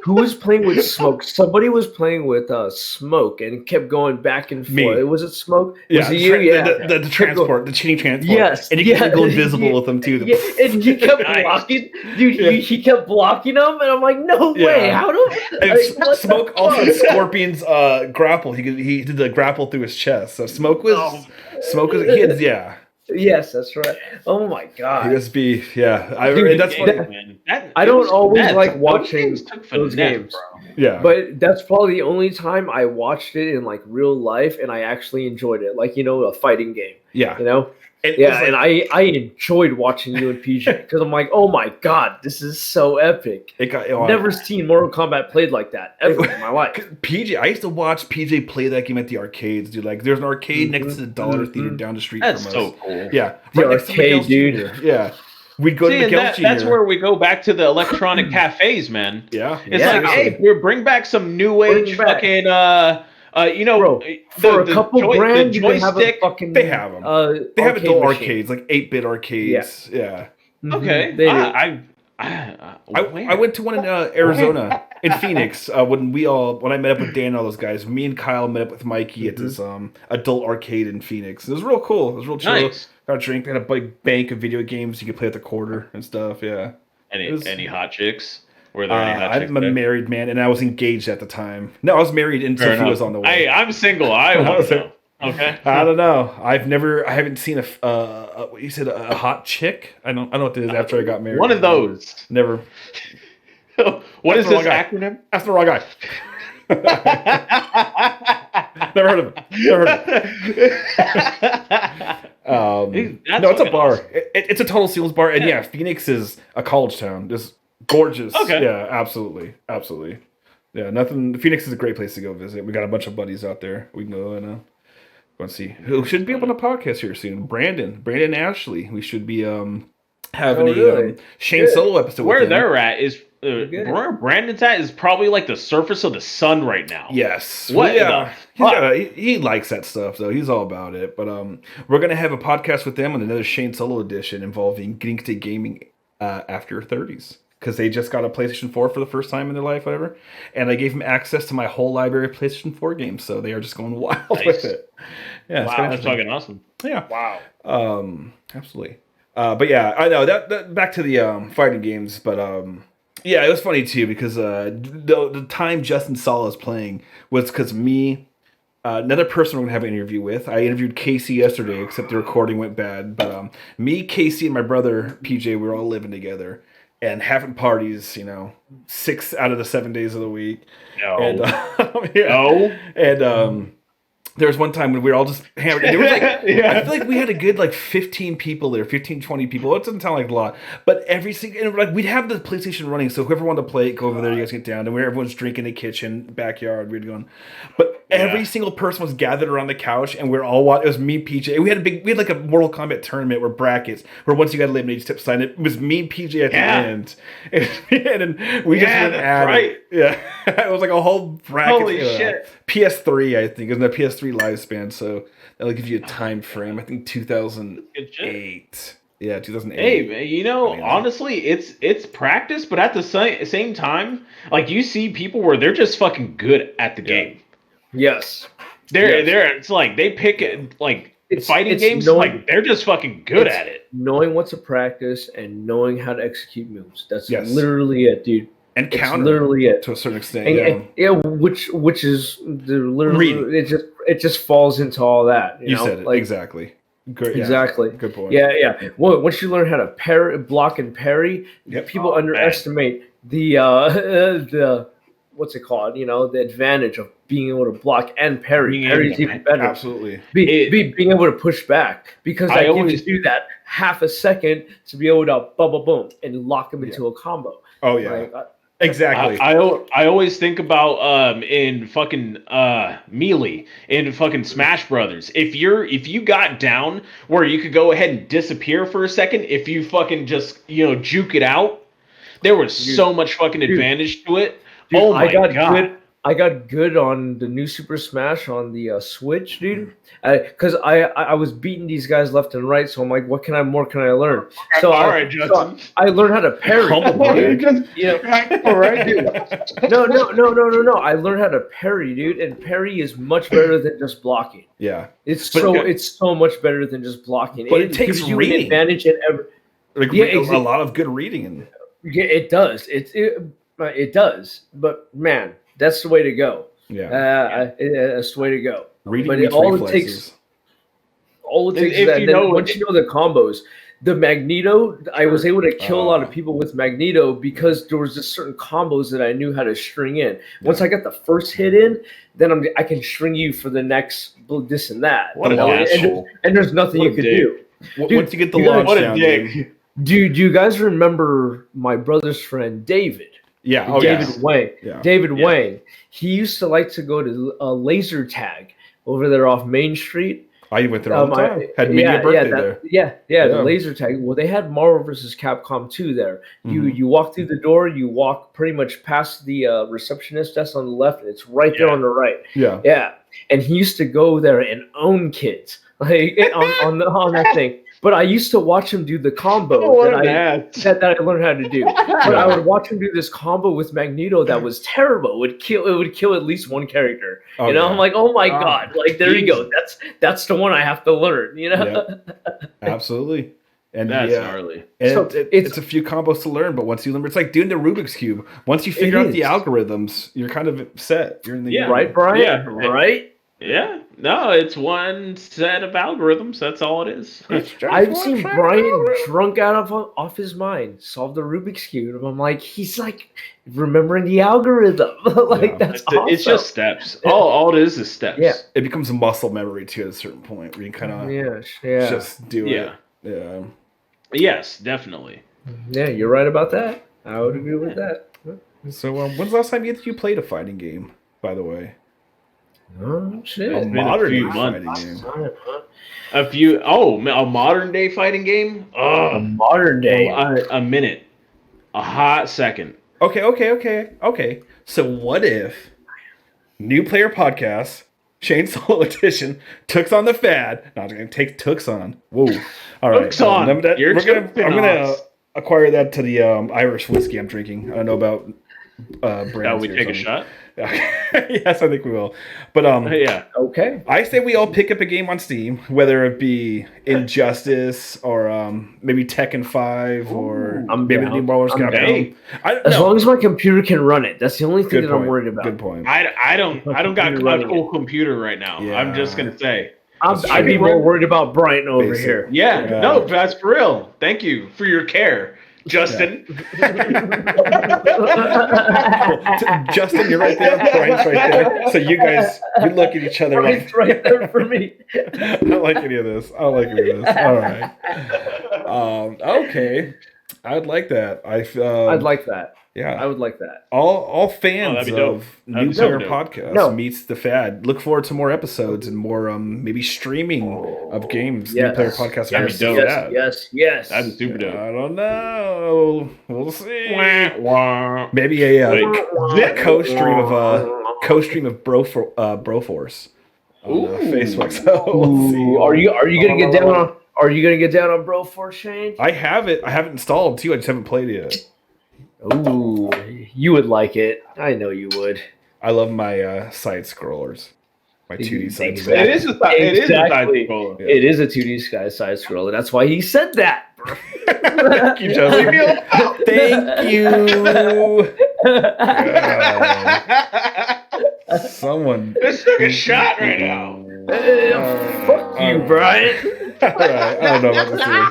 who was playing with Smoke? Somebody was playing with Smoke and kept going back and forth. Me. Was it Smoke? Yeah, Was it you? Yeah. the transport, the cheating transport. Yes, and you can yeah. go invisible with them too. Yeah, and he kept Nice. blocking, dude. Yeah. He kept blocking him, and I'm like, no way. Yeah. How do? And Like, what the Smoke also fuck? had Scorpion's grapple. He did the grapple through his chest. So Smoke was yeah. Yes, that's right. Oh my god. USB, yeah. Dude, And that's Game, what, man. I don't always finesse. like Those watching games took those finesse, games. bro. yeah. But that's probably the only time I watched it in like real life, and I actually enjoyed it. Like a fighting game. yeah. You know. And it Yeah, was like- and I enjoyed watching you and PJ because I'm like, oh my god, this is so epic. it got Never seen Mortal Kombat played like that ever in my life. PJ. I used to watch PJ play that game at the arcades, dude. Like, there's an arcade next to the Dollar Theater down the street That's from so us. cool. Yeah, The next to arcade, McGill's dude. Jr. Yeah, we'd go See, to and McGill's Jr. that's where we go back to the electronic cafes, man. Yeah, It's Yeah. like, hey, we bring back some new Bring age back. fucking, Bro, for a couple grand, you can have a joystick. fucking. They have 'em. They have arcade adult machine. arcades, like 8-bit arcades. Yeah. Mhm, Okay, they do. I went to one in Arizona, in Phoenix, when I met up with Dan and all those guys. Me and Kyle met up with Mikey at this adult arcade in Phoenix. It was real cool. It was real chill. Nice. Got a drink. They had a big bank of video games you could play at the quarter and stuff. Yeah. It was- Any hot chicks? Were there any hot chicks? I'm a there? married man, and I was engaged at the time. No, I was married, and Fair Sophie enough. was on the way. Hey, I'm single. I want to know. Okay. I don't know. I haven't seen what you said, a hot chick. I don't know what it is after I got married. One of those. Never. What is the this wrong guy. acronym? That's the wrong guy. Never heard of him. Never heard of him. That's No, it's a fucking bar. awesome. It's a Total Seals bar, and yeah, Phoenix is a college town. Just gorgeous. Okay. Yeah, absolutely. Yeah, nothing. Phoenix is a great place to go visit. We got a bunch of buddies out there. We can go and go and see. Who should be up on the podcast here soon? Brandon Ashley. We should be having really? a Shane Solo episode. Where with him. they're at is where Brandon's at is probably like the surface of the sun right now. Yes. What Yeah. the He likes that stuff, though. He's all about it. But we're gonna have a podcast with them on another Shane Solo edition involving getting to gaming after 30s. Because they just got a PlayStation 4 for the first time in their life, whatever. And I gave them access to my whole library of PlayStation 4 games, so they are just going wild with it. Yeah, Wow, that's fucking awesome. Yeah. Wow. Absolutely. But yeah, I know that back to the fighting games, but yeah, it was funny too because the time Justin Sala is playing was because me, another person we're gonna have an interview with. I interviewed Casey yesterday, except the recording went bad. But me, Casey, and my brother PJ, we were all living together and having parties. 6 out of the 7 days of the week. No. And yeah. No. And there was one time when we were all just hammered. There was like, Yeah. I feel like we had a good 15 people there, 15, 20 people. It doesn't sound like a lot, but every single, and we'd have the PlayStation running, so whoever wanted to play it, go over there, you guys get down, and where everyone's drinking in the kitchen, backyard, we'd go. But every single person was gathered around the couch, and we're all watching. It was me, PJ. We had like a Mortal Kombat tournament where brackets, where once you got eliminated, you step aside. It was me, PJ at the end, and then we just went at it. Yeah, it was like a whole bracket. Holy shit. PS3, I think, is a PS3 lifespan, so that'll give you a time frame. I think 2008. Yeah, 2008. Hey, man, honestly, it's practice, but at the same time, like you see people where they're just fucking good at the game. Yes. They're it's like they pick it like fighting games, like they're just fucking good at it. Knowing what to practice and knowing how to execute moves. That's literally it, dude. And counter, literally it to a certain extent. Which is literally it just falls into all that. You know? Said it exactly. Great, exactly. Good point. Yeah. Well, once you learn how to block and parry, people underestimate the what's it called? The advantage of being able to block and parry. Parry's even better. Absolutely. Being able to push back because I always do that half a second to be able to boom and lock them into a combo. Oh yeah. Exactly. I always think about in fucking Melee in fucking Smash Brothers. If you got down where you could go ahead and disappear for a second, if you fucking just juke it out, there was so much fucking advantage to it. Oh my god. I got good on the new Super Smash on the Switch, dude. Because I was beating these guys left and right, so I'm like, what more can I learn? So I learned how to parry. All right, dude. No. I learned how to parry, dude, and parry is much better than just blocking. Yeah, it's so much better than just blocking. But it takes gives you reading. an advantage in every. A lot of good reading. Yeah, it does. It does. But man. That's the way to go. Yeah, that's the way to go. Reading all it takes is that once you know the combos, the Magneto. I was able to kill a lot of people with Magneto because there was just certain combos that I knew how to string in. Once I got the first hit in, then I can string you for the next this and that. What a asshole! And there's nothing you can do. Dude, once you get the launch down, dick. Dude, do you guys remember my brother's friend David? Yeah, David Wang. Yeah. David Wang. He used to like to go to laser tag over there off Main Street. I went there all the time. Had me a birthday there. The laser tag. Well, they had Marvel vs. Capcom 2 there. You walk through the door, you walk pretty much past the receptionist desk on the left, and it's right there on the right. Yeah. And he used to go there and own kids like on that thing. But I used to watch him do the combo that I learned how to do. But I would watch him do this combo with Magneto that was terrible. It would kill at least one character. I'm like, oh my god! Like there you go. That's the one I have to learn. Absolutely. And that's gnarly. And so it's a few combos to learn, but once you learn, it's like doing the Rubik's Cube. Once you figure out the algorithms, you're kind of set. You're in the right, Brian? Yeah, right. Yeah. No, it's one set of algorithms. That's all it is. I've seen Brian drunk out off his mind solve the Rubik's Cube. And I'm like, he's like remembering the algorithm. Like, Yeah. that's awesome. It's just steps. All it is steps. Yeah. It becomes a muscle memory too at a certain point where you kind of yeah. just do Yeah. it. Yeah. Yes, definitely. Yeah, you're right about that. I would agree with that. So when's the last time you played a fighting game, by the way? Oh, shit. A been a modern few fighting months. game. A modern day fighting game? A Oh, modern day. a minute. A hot second. Okay. So what if New Player Podcast, Chainsaw Edition, Tooks on the Fad? Not gonna take Tooks on. Whoa. All right. Tooks on. I'm You're gonna acquire that to the Irish whiskey I'm drinking. I don't know about brands. Shall we here, take a so- shot? Yes, I think we will. But Yeah. Okay. I say we all pick up a game on Steam, whether it be Injustice or maybe Tekken 5 or I'm maybe down. the New Brawlers I'm Capcom. As long as my computer can run it. That's the only thing Good that I'm point. worried about. Good point. I don't got Computer my running full computer right now. Yeah. I'm just gonna say. I'd be more worried about Brian over Basic. here. Yeah, Yeah. no, that's for real. Thank you for your care, Justin. Justin, you're right there. Brian's right there. So you guys, you look at each other like, Brian's right there for me. I don't like any of this. All right. Okay. I'd like that. I'd like that. Yeah. I would like that. All fans that'd be dope. of That'd New be so Player dope. Podcast No. meets the Fad. Look forward to more episodes and more maybe streaming of games. Yes. New Player Podcast That'd be versus dope. the Yes, Fad. yes. That'd be super dope. I don't know. We'll see. Wah, wah. Maybe a Wait. co-stream of Broforce on Ooh. Facebook. So we'll see. Ooh, are you gonna get down on? Are you gonna get down on Broforce, Shane? I have it. I have it installed too. I just haven't played it yet. Ooh, you would like it. I know you would. I love my side scrollers. My 2D side Exactly. It is a side Exactly. scroller. Yeah. It is a 2D side scroller. That's why he said that. Thank you, Justin. Thank you. Someone. Let's take a shot right now. Fuck you, Brian. All right. I don't know about this here.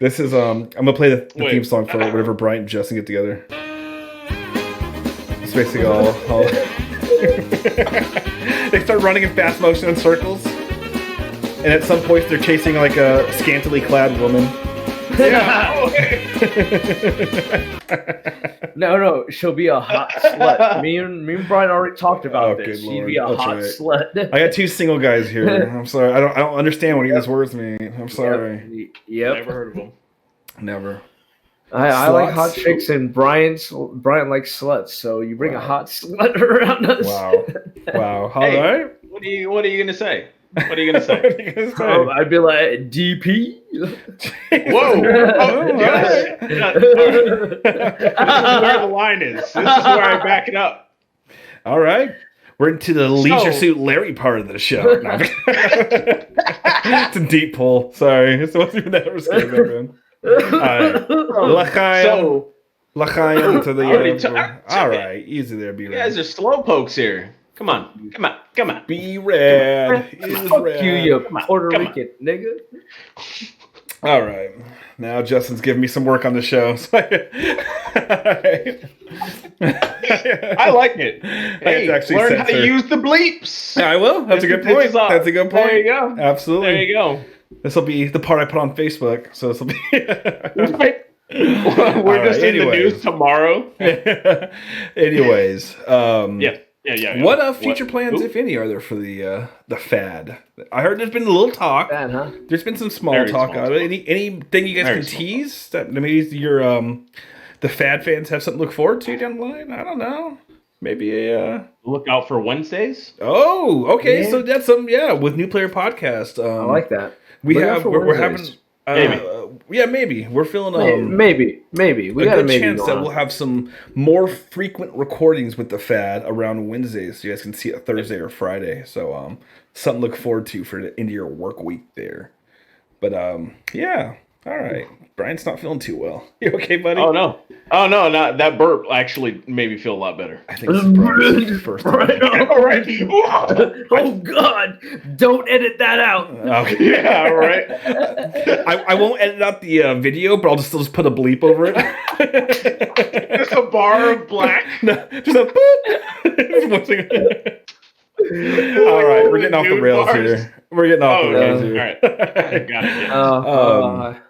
This is I'm gonna play the Wait. theme song for whatever Brian and Justin get together. It's basically all they start running in fast motion in circles, and at some point they're chasing like a scantily clad woman. No, she'll be a hot slut. Me and Brian already talked about Oh, this. good She'd be a Lord. hot That's slut. I got two single guys here. I'm sorry. I don't understand what these words mean. I'm sorry. Yep. Never heard of them. Never. I like Sluts? hot chicks, and Brian likes sluts. So you bring a hot slut around us. Wow. All Hey. right. What are you gonna say? What are you gonna say? What are you gonna say? I'd be like DP. Whoa! Oh, yes. Yeah. This is where the line is. This is where I back it up. All right. We're into the Leisure So- Suit Larry part of the show. No, it's a deep pull. Sorry. It wasn't even that risque back then. L'chaim. L'chaim to the... all right. Easy there, You B-Rad. guys are slow pokes here. Come on. B-Rad is Fuck rad. you Come on, Puerto come on. Rican nigga. All right. Now Justin's giving me some work on the show. So I like it. Hey, actually learn how to censor. use the bleeps. I will. That's a good This point. is all- That's a good point. There you go. Absolutely. There you go. This will be the part I put on Facebook. So this will be. We're All just right, in the anyways. news tomorrow. Anyways, Yeah. what future plans, if any, are there for the Fad? I heard there's been a little talk. Bad, huh? There's been some small Very talk small out of it. Anything you guys Very can small tease that maybe your the Fad fans have something to look forward to down the line? I don't know. Maybe a. Look out for Wednesdays. Oh, okay. Yeah. So that's some with New Player Podcast. I like that. We Look out have for we're having. Wednesdays. Maybe we're feeling Maybe. We a got a good maybe chance going that on. we'll have some more frequent recordings with the Fad around Wednesdays, so you guys can see it Thursday or Friday. So something to look forward to for the end of your work week there. But yeah, All right. Brian's not feeling too well. You okay, buddy? Oh no, not that burp actually made me feel a lot better. I think this is Brian's first time. All right. Oh God! Don't edit that out. Okay. Yeah, all right. I won't edit out the video, but I'll still just put a bleep over it. Just a bar of black. No, just a boop. All right, we're getting off the rails here. We're getting off the rails here. All right. I got it.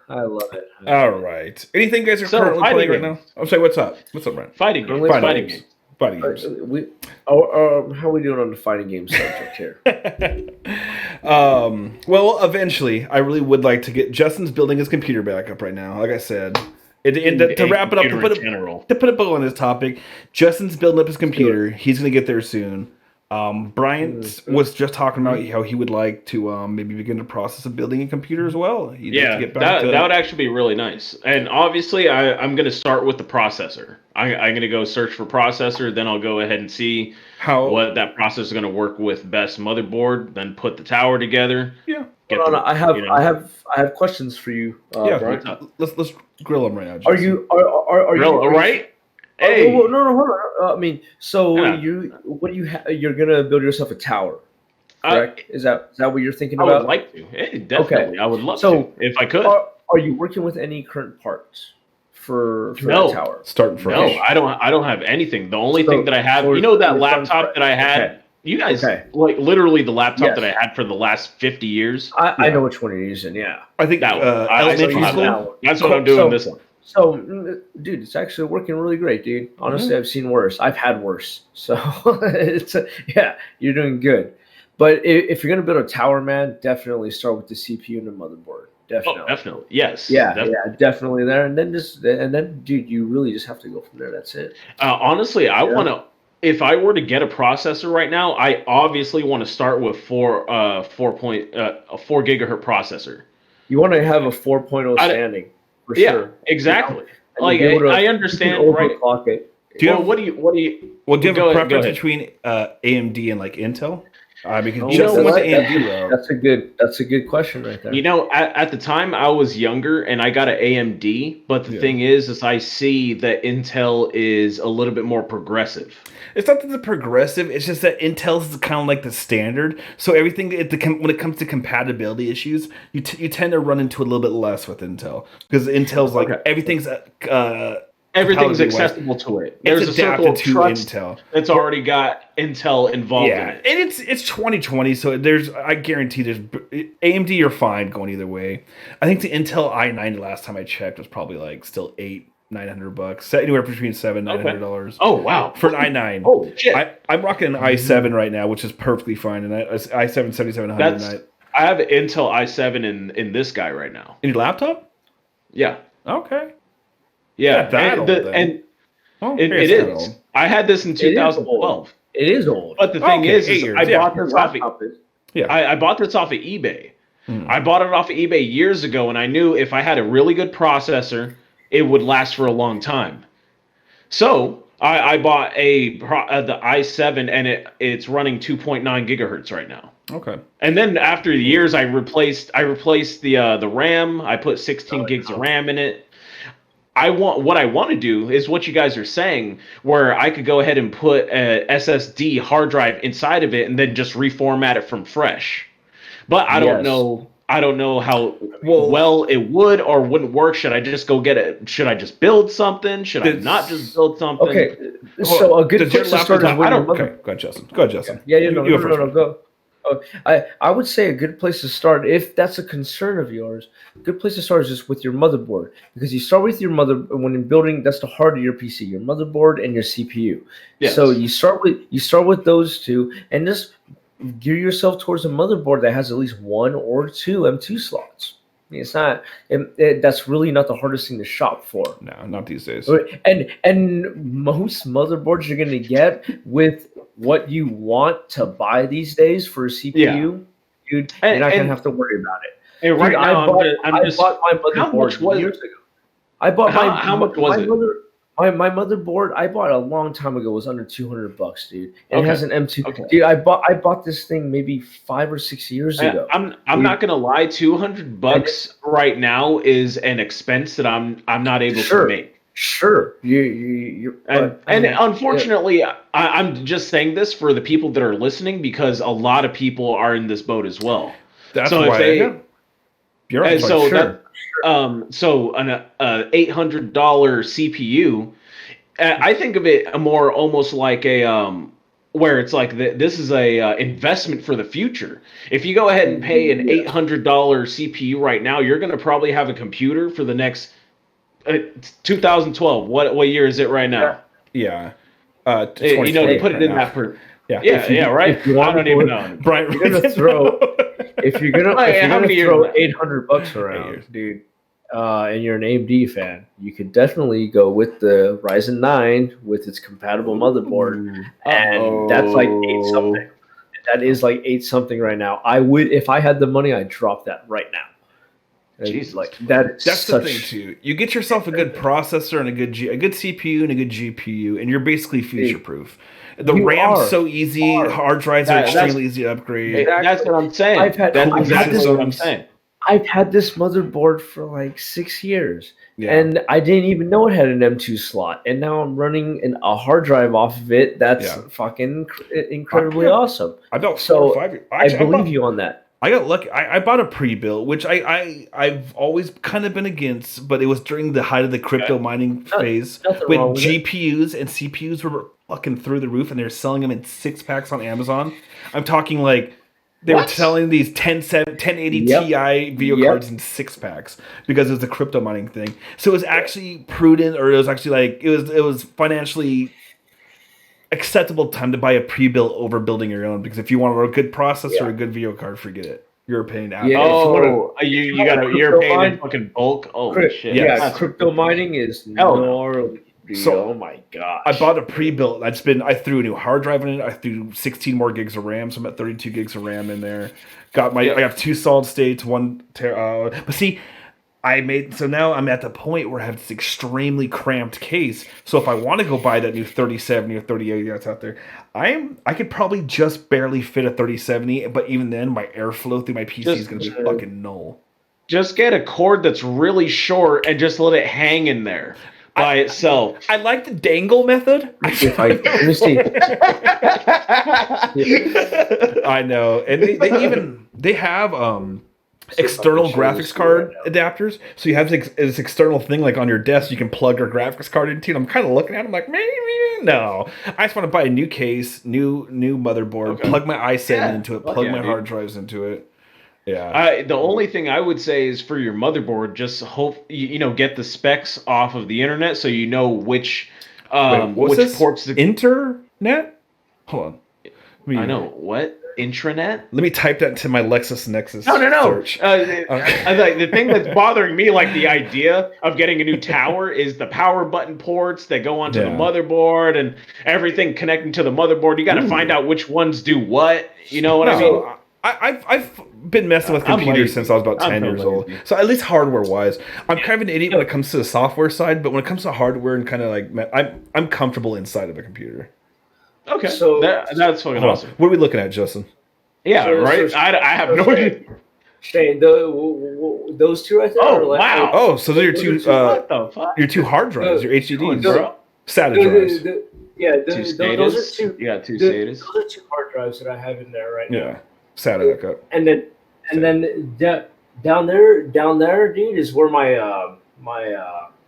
I love it. All right. Anything you guys are So, currently fighting playing right now? games. I'm sorry. What's up? What's up, Brian? Fighting games. Fighting Fighting games. games. Fighting games. How are we doing on the fighting game subject here? Well, eventually, I really would like to get Justin's building his computer back up right now. Like I said, to wrap it up, to put a bow on this topic, Justin's building up his computer. He's going to get there soon. Brian was just talking about how he would like to maybe begin the process of building a computer as well. He'd like to get back that would actually be really nice. And obviously, I'm going to start with the processor. I'm going to go search for processor, then I'll go ahead and see what that processor is going to work with best motherboard. Then put the tower together. Yeah. I have questions for you, Brian. Let's grill him right now. Are Justin. you right? Hey. No, hold on. I mean, so you're gonna build yourself a tower, correct? Is that what you're thinking I about? would like to. Hey, definitely. Okay. I would love to if I could. Are you working with any current parts for that tower? Starting fresh. No, I don't have anything. The only thing that I have, that laptop that I had. Okay. You guys, like literally the laptop that I had for the last 50 years. I know which one you're using. Yeah, I think that one. elementary school. That's what I'm doing this one. So, dude, it's actually working really great, dude. Honestly, I've seen worse. I've had worse. So, you're doing good. But if you're gonna build a tower, man, definitely start with the CPU and the motherboard. Definitely. Oh, definitely. Yes. Definitely there. And then dude, you really just have to go from there. That's it. Honestly, I want to. If I were to get a processor right now, I obviously want to start with a 4 gigahertz processor. You want to have a 4.0 standing. For sure. Exactly. Like I understand, right? It. Do you have what do you a preference between AMD and like Intel? Because Justin went to AMD route. That's a good question right there. At the time I was younger and I got an AMD, but the thing is I see that Intel is a little bit more progressive. It's not that it's progressive. It's just that Intel's is kind of like the standard. So everything when it comes to compatibility issues, you tend to run into a little bit less with Intel because Intel's like everything's accessible to it. There's a circle of trust Intel that's already got Intel involved in it. And it's 2020, so I guarantee there's AMD. You're fine going either way. I think the Intel i9 last time I checked was probably like still $900, anywhere between $700-$900. Oh wow, for an i9. Oh shit! I'm rocking an i7 right now, which is perfectly fine, and i7 7700. I have an Intel i7 in this guy right now. In your laptop? Yeah. Okay. Yeah, it is. Old. I had this in 2012. It is old. But the thing is I bought this off. I bought this off of eBay. I bought it off of eBay years ago, and I knew if I had a really good processor, it would last for a long time. So I bought the i7, and it's running 2.9 gigahertz right now. Okay. And then after the years, I replaced the RAM. I put 16 gigs of RAM in it. What I want to do is what you guys are saying, where I could go ahead and put a SSD hard drive inside of it and then just reformat it from fresh. But I don't know. I don't know how well it would or wouldn't work. Should I just go get it? Should I just build something? Should I not just build something? Okay. So a good place to start is go ahead, Justin. Go ahead, Justin. Go. I would say a good place to start, if that's a concern of yours, a good place to start is just with your motherboard, because you start with your when you're building. That's the heart of your PC, your motherboard and your CPU. Yes. So you start with those two, and just gear yourself towards a motherboard that has at least 1 or 2 M2 slots. I mean, it's not. That's really not the hardest thing to shop for. No, not these days. And most motherboards you're going to get with what you want to buy these days for a CPU, dude, you're not going to have to worry about it. And right now, I bought my motherboard years ago. I bought how much was it? My motherboard I bought a long time ago was under $200, dude. And Okay. it has an M2. Okay. Dude, I bought this thing maybe 5 or 6 years ago. I'm not gonna lie, $200 right now is an expense that I'm not able to make. Sure. You're And unfortunately, I'm just saying this for the people that are listening because a lot of people are in this boat as well. That's So if why. they- You're right. And so sure. so an $800 CPU, I think of it more almost like a where it's like this is a investment for the future. If you go ahead and pay an $800 CPU right now, you're going to probably have a computer for the next 2012. What year is it right now? Yeah. To put it in that per. Yeah. Right. if you want I don't to even put- know. Brian, You're gonna throw if you're gonna How many years throw now? $800 around, dude, and you're an AMD fan, you could definitely go with the Ryzen 9 with its compatible motherboard, and that's like 8 something. That is like 8 something right now. I would, if I had the money, I'd drop that right now. And, Jesus. like that's That's such, the thing too. You get yourself a good processor and a good CPU and a good GPU, and you're basically future proof. The You RAM's are. so easy. You are. Hard drives are extremely easy to upgrade. Exactly. That's what I'm saying. I've had That's cool exactly systems. what I'm saying. I've had this motherboard for like 6 years. Yeah. And I didn't even know it had an M2 slot, and now I'm running a hard drive off of it. That's Yeah. fucking incredibly Yeah. awesome. I built 4 So, or 5 years. I believe you on that. I got lucky. I bought a pre-built, which I've always kind of been against, but it was during the height of the crypto mining phase Nothing when wrong with it. GPUs and CPUs were fucking through the roof, and they were selling them in 6-packs on Amazon. I'm talking like they were What? selling these 1080 Yep. Ti video Yep. cards in 6-packs because it was the crypto mining thing. So it was actually prudent, or it was actually like it was financially acceptable time to buy a pre-built over building your own, because if you want a good processor or a good video card, forget it. You're paying out. Yeah. Oh, you're paying in mine- fucking bulk. Oh shit! Yes. Yeah, crypto mining is Hell no. gnarly. Dude. So, oh my gosh. I bought a pre-built. I threw a new hard drive in it. I threw 16 more gigs of RAM, so I'm at 32 gigs of RAM in there. I have 2 solid states, 1 but see, now I'm at the point where I have this extremely cramped case. So if I want to go buy that new 3070 or 3080 that's out there, I could probably just barely fit a 3070, but even then my airflow through my PC is going to be fucking null. Just get a cord that's really short and just let it hang in there by itself. I like the dangle method. Let me see. I know, and they have external graphics card adapters. So you have this external thing like on your desk you can plug your graphics card into. And I'm kind of looking at it, I'm like, maybe no. I just want to buy a new case, new motherboard, plug my i7 into it, plug my hard drives into it. Yeah. The only thing I would say is for your motherboard, just hope get the specs off of the internet so you know which ports the internet. Hold on. I know what intranet. Let me type that into my Lexus Nexus. No. Search. The thing that's bothering me, like the idea of getting a new tower, is the power button ports that go onto the motherboard and everything connecting to the motherboard. You got to find out which ones do what. You know what I mean? I've been messing with computers since I was about 10 years old. So at least hardware-wise, I'm kind of an idiot when it comes to the software side, but when it comes to hardware and kind of like, I'm comfortable inside of a computer. Okay, So- that's fucking awesome. What are we looking at, Justin? Yeah, So- right. so- I have no idea. Shane, those two right there. Oh, are like, wow. Oh, so they're your two What the fuck? your 2 hard drives, your HDDs, Bro. SATA the- drives. the- yeah, Two those SATAs. are two. You got 2 the- SATAs. Those are 2 hard drives that I have in there right now. Yeah, SATA backup. And then down there, dude, is where my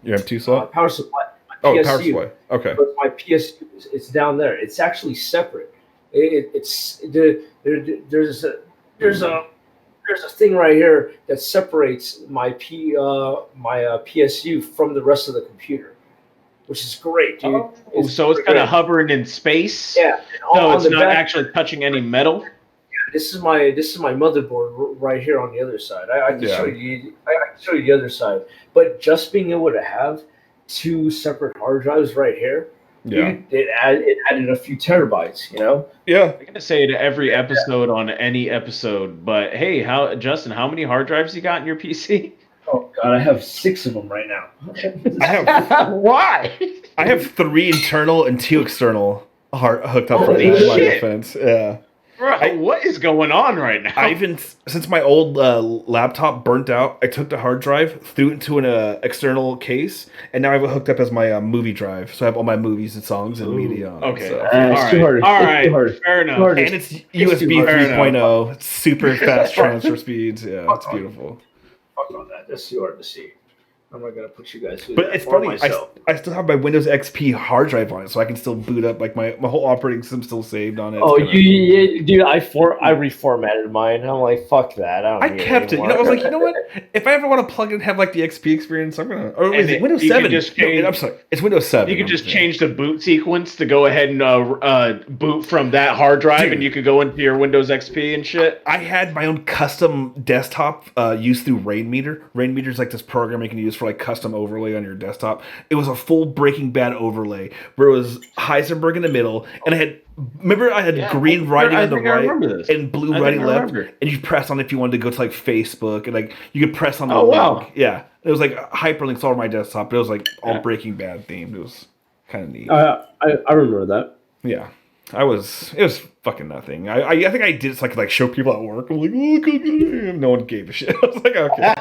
You have 2 slot? power supply. Oh, PSU. power supply. Okay. But my PSU, it's down there. It's actually separate. There's a thing right here that separates my PSU from the rest of the computer, which is great, dude. Oh, so it's kind of hovering in space. yeah. and No, on it's the not back, actually touching any metal. This is my motherboard right here on the other side. I can show you. I can show you the other side. But just being able to have 2 separate hard drives right here, Yeah. it added a few terabytes. Yeah. I'm gonna say it every episode on any episode, but hey, Justin, how many hard drives you got in your PC? Oh God, I have 6 of them right now. I have Why? I have 3 internal and 2 external hooked up Holy right now in my shit. defense. Yeah. Bro, what is going on right now? I even since my old laptop burnt out, I took the hard drive, threw it into an external case, and now I have it hooked up as my movie drive. So I have all my movies and songs and media on it. Okay. So. It's too hard. All It's right. too hard. Fair enough. hard. And it's too USB hard. 3.0. It's super fast transfer speeds. Yeah, it's beautiful. Fuck on that. That's too hard to see. I'm not gonna put you guys through But that it's for funny. myself. I still have my Windows XP hard drive on it, so I can still boot up. Like my whole operating system still saved on it. Oh, It's kinda- dude, I reformatted mine. I'm like, fuck that. I I don't need kept it. You anymore. know, I was like, you know what? If I ever want to plug in and have like the XP experience, I'm gonna. Or is And it Windows you can 7? just No, change- I'm sorry, it's Windows 7. You could just change the boot sequence to go ahead and boot from that hard drive, Dude. and you could go into your Windows XP and shit. I had my own custom desktop used through Rainmeter. Rainmeter is like this program you can use for like custom overlay on your desktop. It was a full Breaking Bad overlay where it was Heisenberg in the middle, and I had green writing on the right and blue writing left, and you press on it if you wanted to go to like Facebook, and like you could press on the link. wow. Yeah, it was like hyperlinks all over my desktop, but it was like all Breaking Bad themed. It was kind of neat. I remember that. Yeah. It was fucking nothing. I think I did it so I could like show people at work. I'm like, oh, look at me. No one gave a shit. I was like, okay.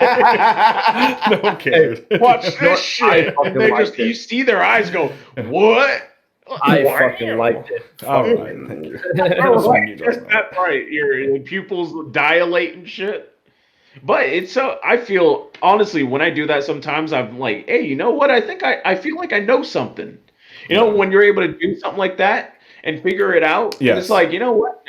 No one cared. Watch this shit. And they just, you see their eyes go, what? I fucking liked it. All right, thank you. That's right. Your pupils dilate and shit. But it's so, I feel, honestly, when I do that sometimes, I'm like, hey, you know what? I think I feel like I know something. You know, when you're able to do something like that and figure it out, Yes. it's like, you know what?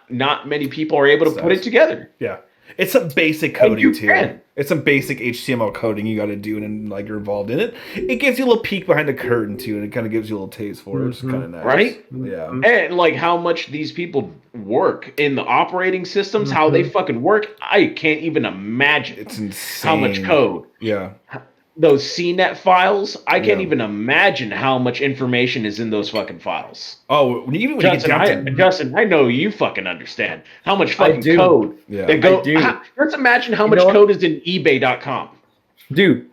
Not many people are able to put it together. Yeah. It's some basic And coding you too. can. It's some basic HTML coding you got to do, and like you're involved in it. It gives you a little peek behind the curtain too, and it kind of gives you a little taste for it, which is kind of nice, Right? Yeah. And like how much these people work in the operating systems, how they fucking work, I can't even imagine It's insane. how much code. Yeah. Those CNET files, I can't even imagine how much information is in those fucking files. Oh, when you get down to Justin, I know you fucking understand how much fucking do. code Yeah. that go. I do. Let's imagine how much know what? code is in eBay.com. Dude,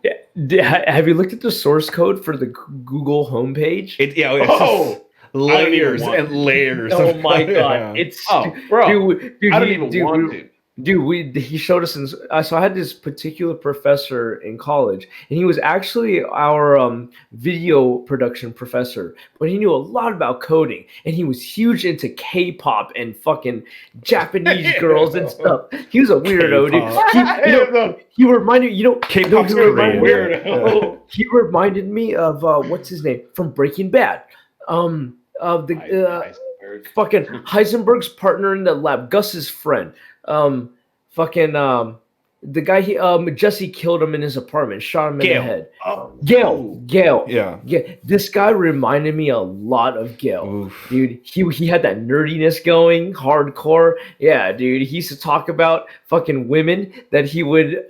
have you looked at the source code for the Google homepage? it's Oh! just layers want and layers. Oh of- my god, Yeah. it's Bro, dude, I don't even want to. Dude, he showed us. So I had this particular professor in college, and he was actually our video production professor. But he knew a lot about coding, and he was huge into K-pop and fucking Japanese girls and stuff. He was a weirdo, dude. He reminded K-pop's he reminded me- Weirdo. He reminded me of what's his name from Breaking Bad. Of the fucking Heisenberg's partner in the lab, Gus's friend. The guy Jesse killed him in his apartment, shot him in the head. Gale. Yeah. This guy reminded me a lot of Gale. Oof. Dude, he had that nerdiness going, hardcore. Yeah, dude. He used to talk about fucking women that he would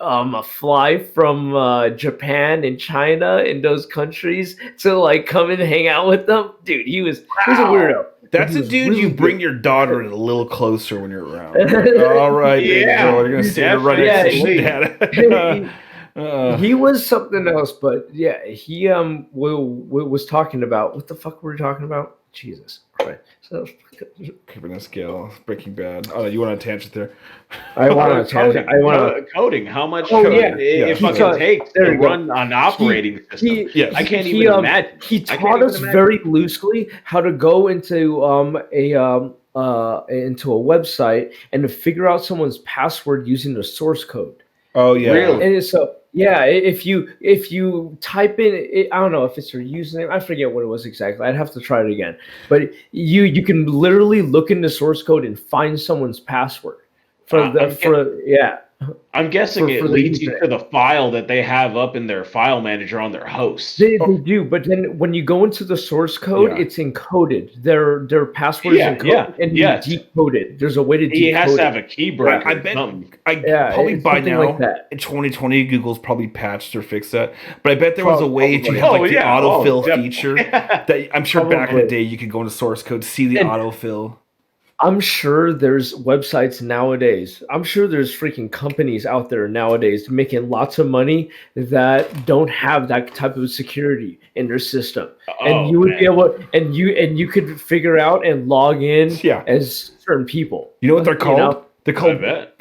fly from Japan and China and those countries to like come and hang out with them. Dude, he was a weirdo. That's He a was dude really you bring good. your daughter a little closer when you're around. All right, baby Yeah, girl, you're gonna sit here right next to your dad. He was something else, but yeah, he was talking about what the fuck were we talking about? Jesus Christ! So Keeping a scale, Breaking Bad. Oh, you want a tangent there? I want to tangent. I want to. Coding. How much Oh, code yeah. it He fucking taught- takes there to you go. run an operating system? Yes. I can't even imagine. He I can't taught even us imagine. very loosely how to go into into a website and to figure out someone's password using the source code. Oh yeah. Really? And so yeah, if you type in, I don't know if it's your username, I forget what it was exactly. I'd have to try it again. But you can literally look in the source code and find someone's password I'm guessing for it the leads you internet. to the file that they have up in their file manager on their host. They do, but then when you go into the source code, Yeah. it's encoded. Their password is encoded, and you decode it. There's a way to decode He has to it. have a key breaker. I or bet. something. Probably it's by something now like that. in 2020, Google's probably patched or fixed that. But I bet there was a way to Probably. have like Oh, the yeah. autofill Oh, definitely. feature. That I'm sure back in the Probably. day you could go into source code, see the And- autofill. I'm sure there's websites nowadays. I'm sure there's freaking companies out there nowadays making lots of money that don't have that type of security in their system. And you would be able, and you could figure out and log in Yeah. as certain people. You know what they're called? know? They're called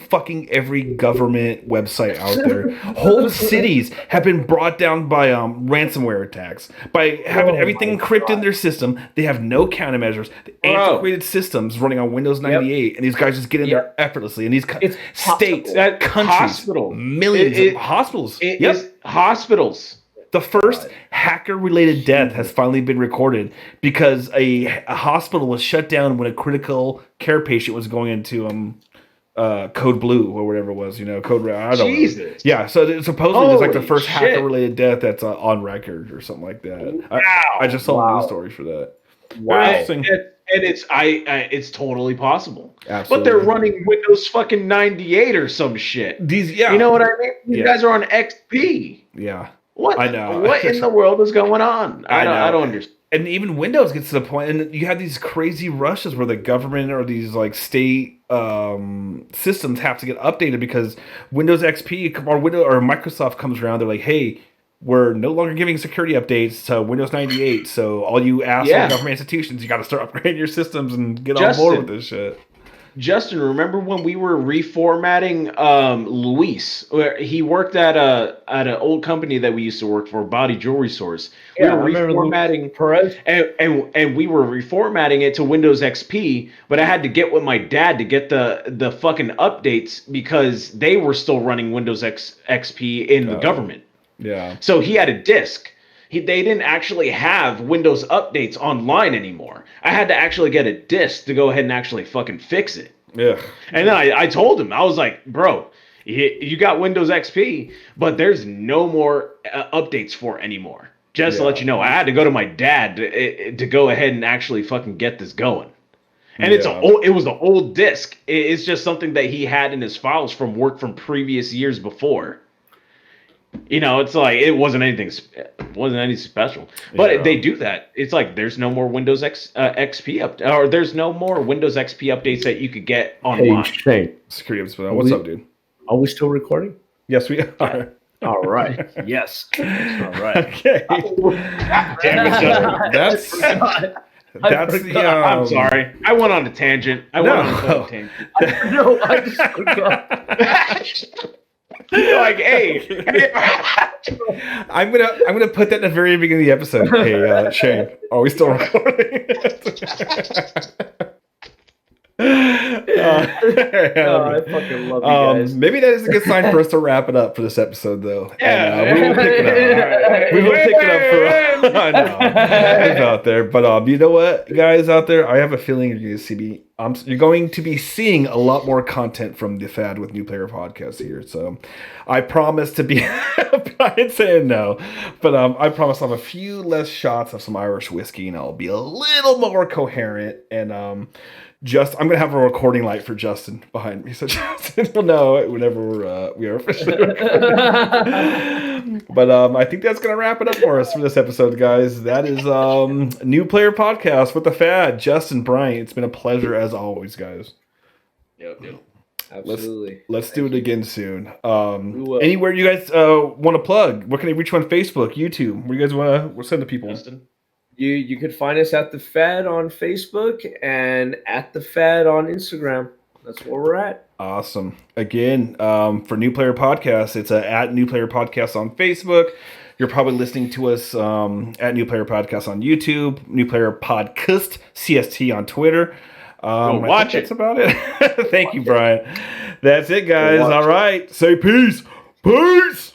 fucking every government website out there. Whole cities have been brought down by ransomware attacks. By having everything encrypted in their system, they have no countermeasures. The antiquated systems running on Windows 98, and these guys just get in there effortlessly. And these states, countries, hospital. millions of hospitals. Hospitals. The first hacker-related death has finally been recorded because a hospital was shut down when a critical care patient was going into Code Blue or whatever it was, Code Red. I don't know. Yeah, so supposedly it's like the first hacker-related death that's on record or something like that. Wow. I just saw news stories for that. Wow. And it's totally possible. Absolutely. But they're running Windows fucking 98 or some shit. You know what I mean? You guys are on XP. Yeah. What? I know. What in the world is going on? I don't understand. And even Windows gets to the point, and you have these crazy rushes where the government or these like state systems have to get updated because Windows XP or Microsoft comes around. They're like, hey, we're no longer giving security updates to Windows 98. So all you asshole government institutions, you got to start upgrading your systems and get on board with this shit. Justin, remember when we were reformatting Luis? Where he worked at an old company that we used to work for, Body Jewelry Stores. We were reformatting Perez, and we were reformatting it to Windows XP. But I had to get with my dad to get the fucking updates because they were still running Windows XP in the government. Yeah. So he had a disk. They didn't actually have Windows updates online anymore. I had to actually get a disk to go ahead and actually fucking fix it. Yeah. And then I told him, I was like, bro, you got Windows XP, but there's no more updates for it anymore. Just to let you know, I had to go to my dad to go ahead and actually fucking get this going. And it was an old disk. It's just something that he had in his files from work from previous years before. It's like it wasn't anything special, but they do that. It's like there's no more Windows XP or there's no more Windows XP updates that you could get online. Hey, security updates. What's up, dude? Are we still recording? Yes, we are. All right. Yes. All right. Okay. That's the. I'm sorry. I went on a tangent. I just forgot. Like, hey. I'm gonna put that in the very beginning of the episode. Hey, Shane, are we still recording? I fucking love you guys. Maybe that is a good sign for us to wrap it up for this episode, though. And, we will pick it up. We will pick it up for I know out there. But you know what, guys out there, I have a feeling you're going to be seeing a lot more content from the Fad with New Player Podcast here. So I promise to be. Brian saying no, but I promise I'll have a few less shots of some Irish whiskey, and I'll be a little more coherent and. I'm gonna have a recording light for Justin behind me, so Justin will know it whenever we are officially recording. But I think that's gonna wrap it up for us for this episode, guys. That is New Player Podcast with the Fad. Justin, Brian, it's been a pleasure as always, guys. Yep. Absolutely. Let's do it again soon. Anywhere you guys want to plug? Where can they reach you on Facebook, YouTube? Where you guys want to send the people? Justin? You could find us at The Fad on Facebook and at The Fad on Instagram. That's where we're at. Awesome. Again, for New Player Podcast, it's at New Player Podcast on Facebook. You're probably listening to us at New Player Podcast on YouTube, New Player Podcast, CST on Twitter. Watch it. That's about it. Thank you, Brian. That's it, guys. All right. Say peace. Peace.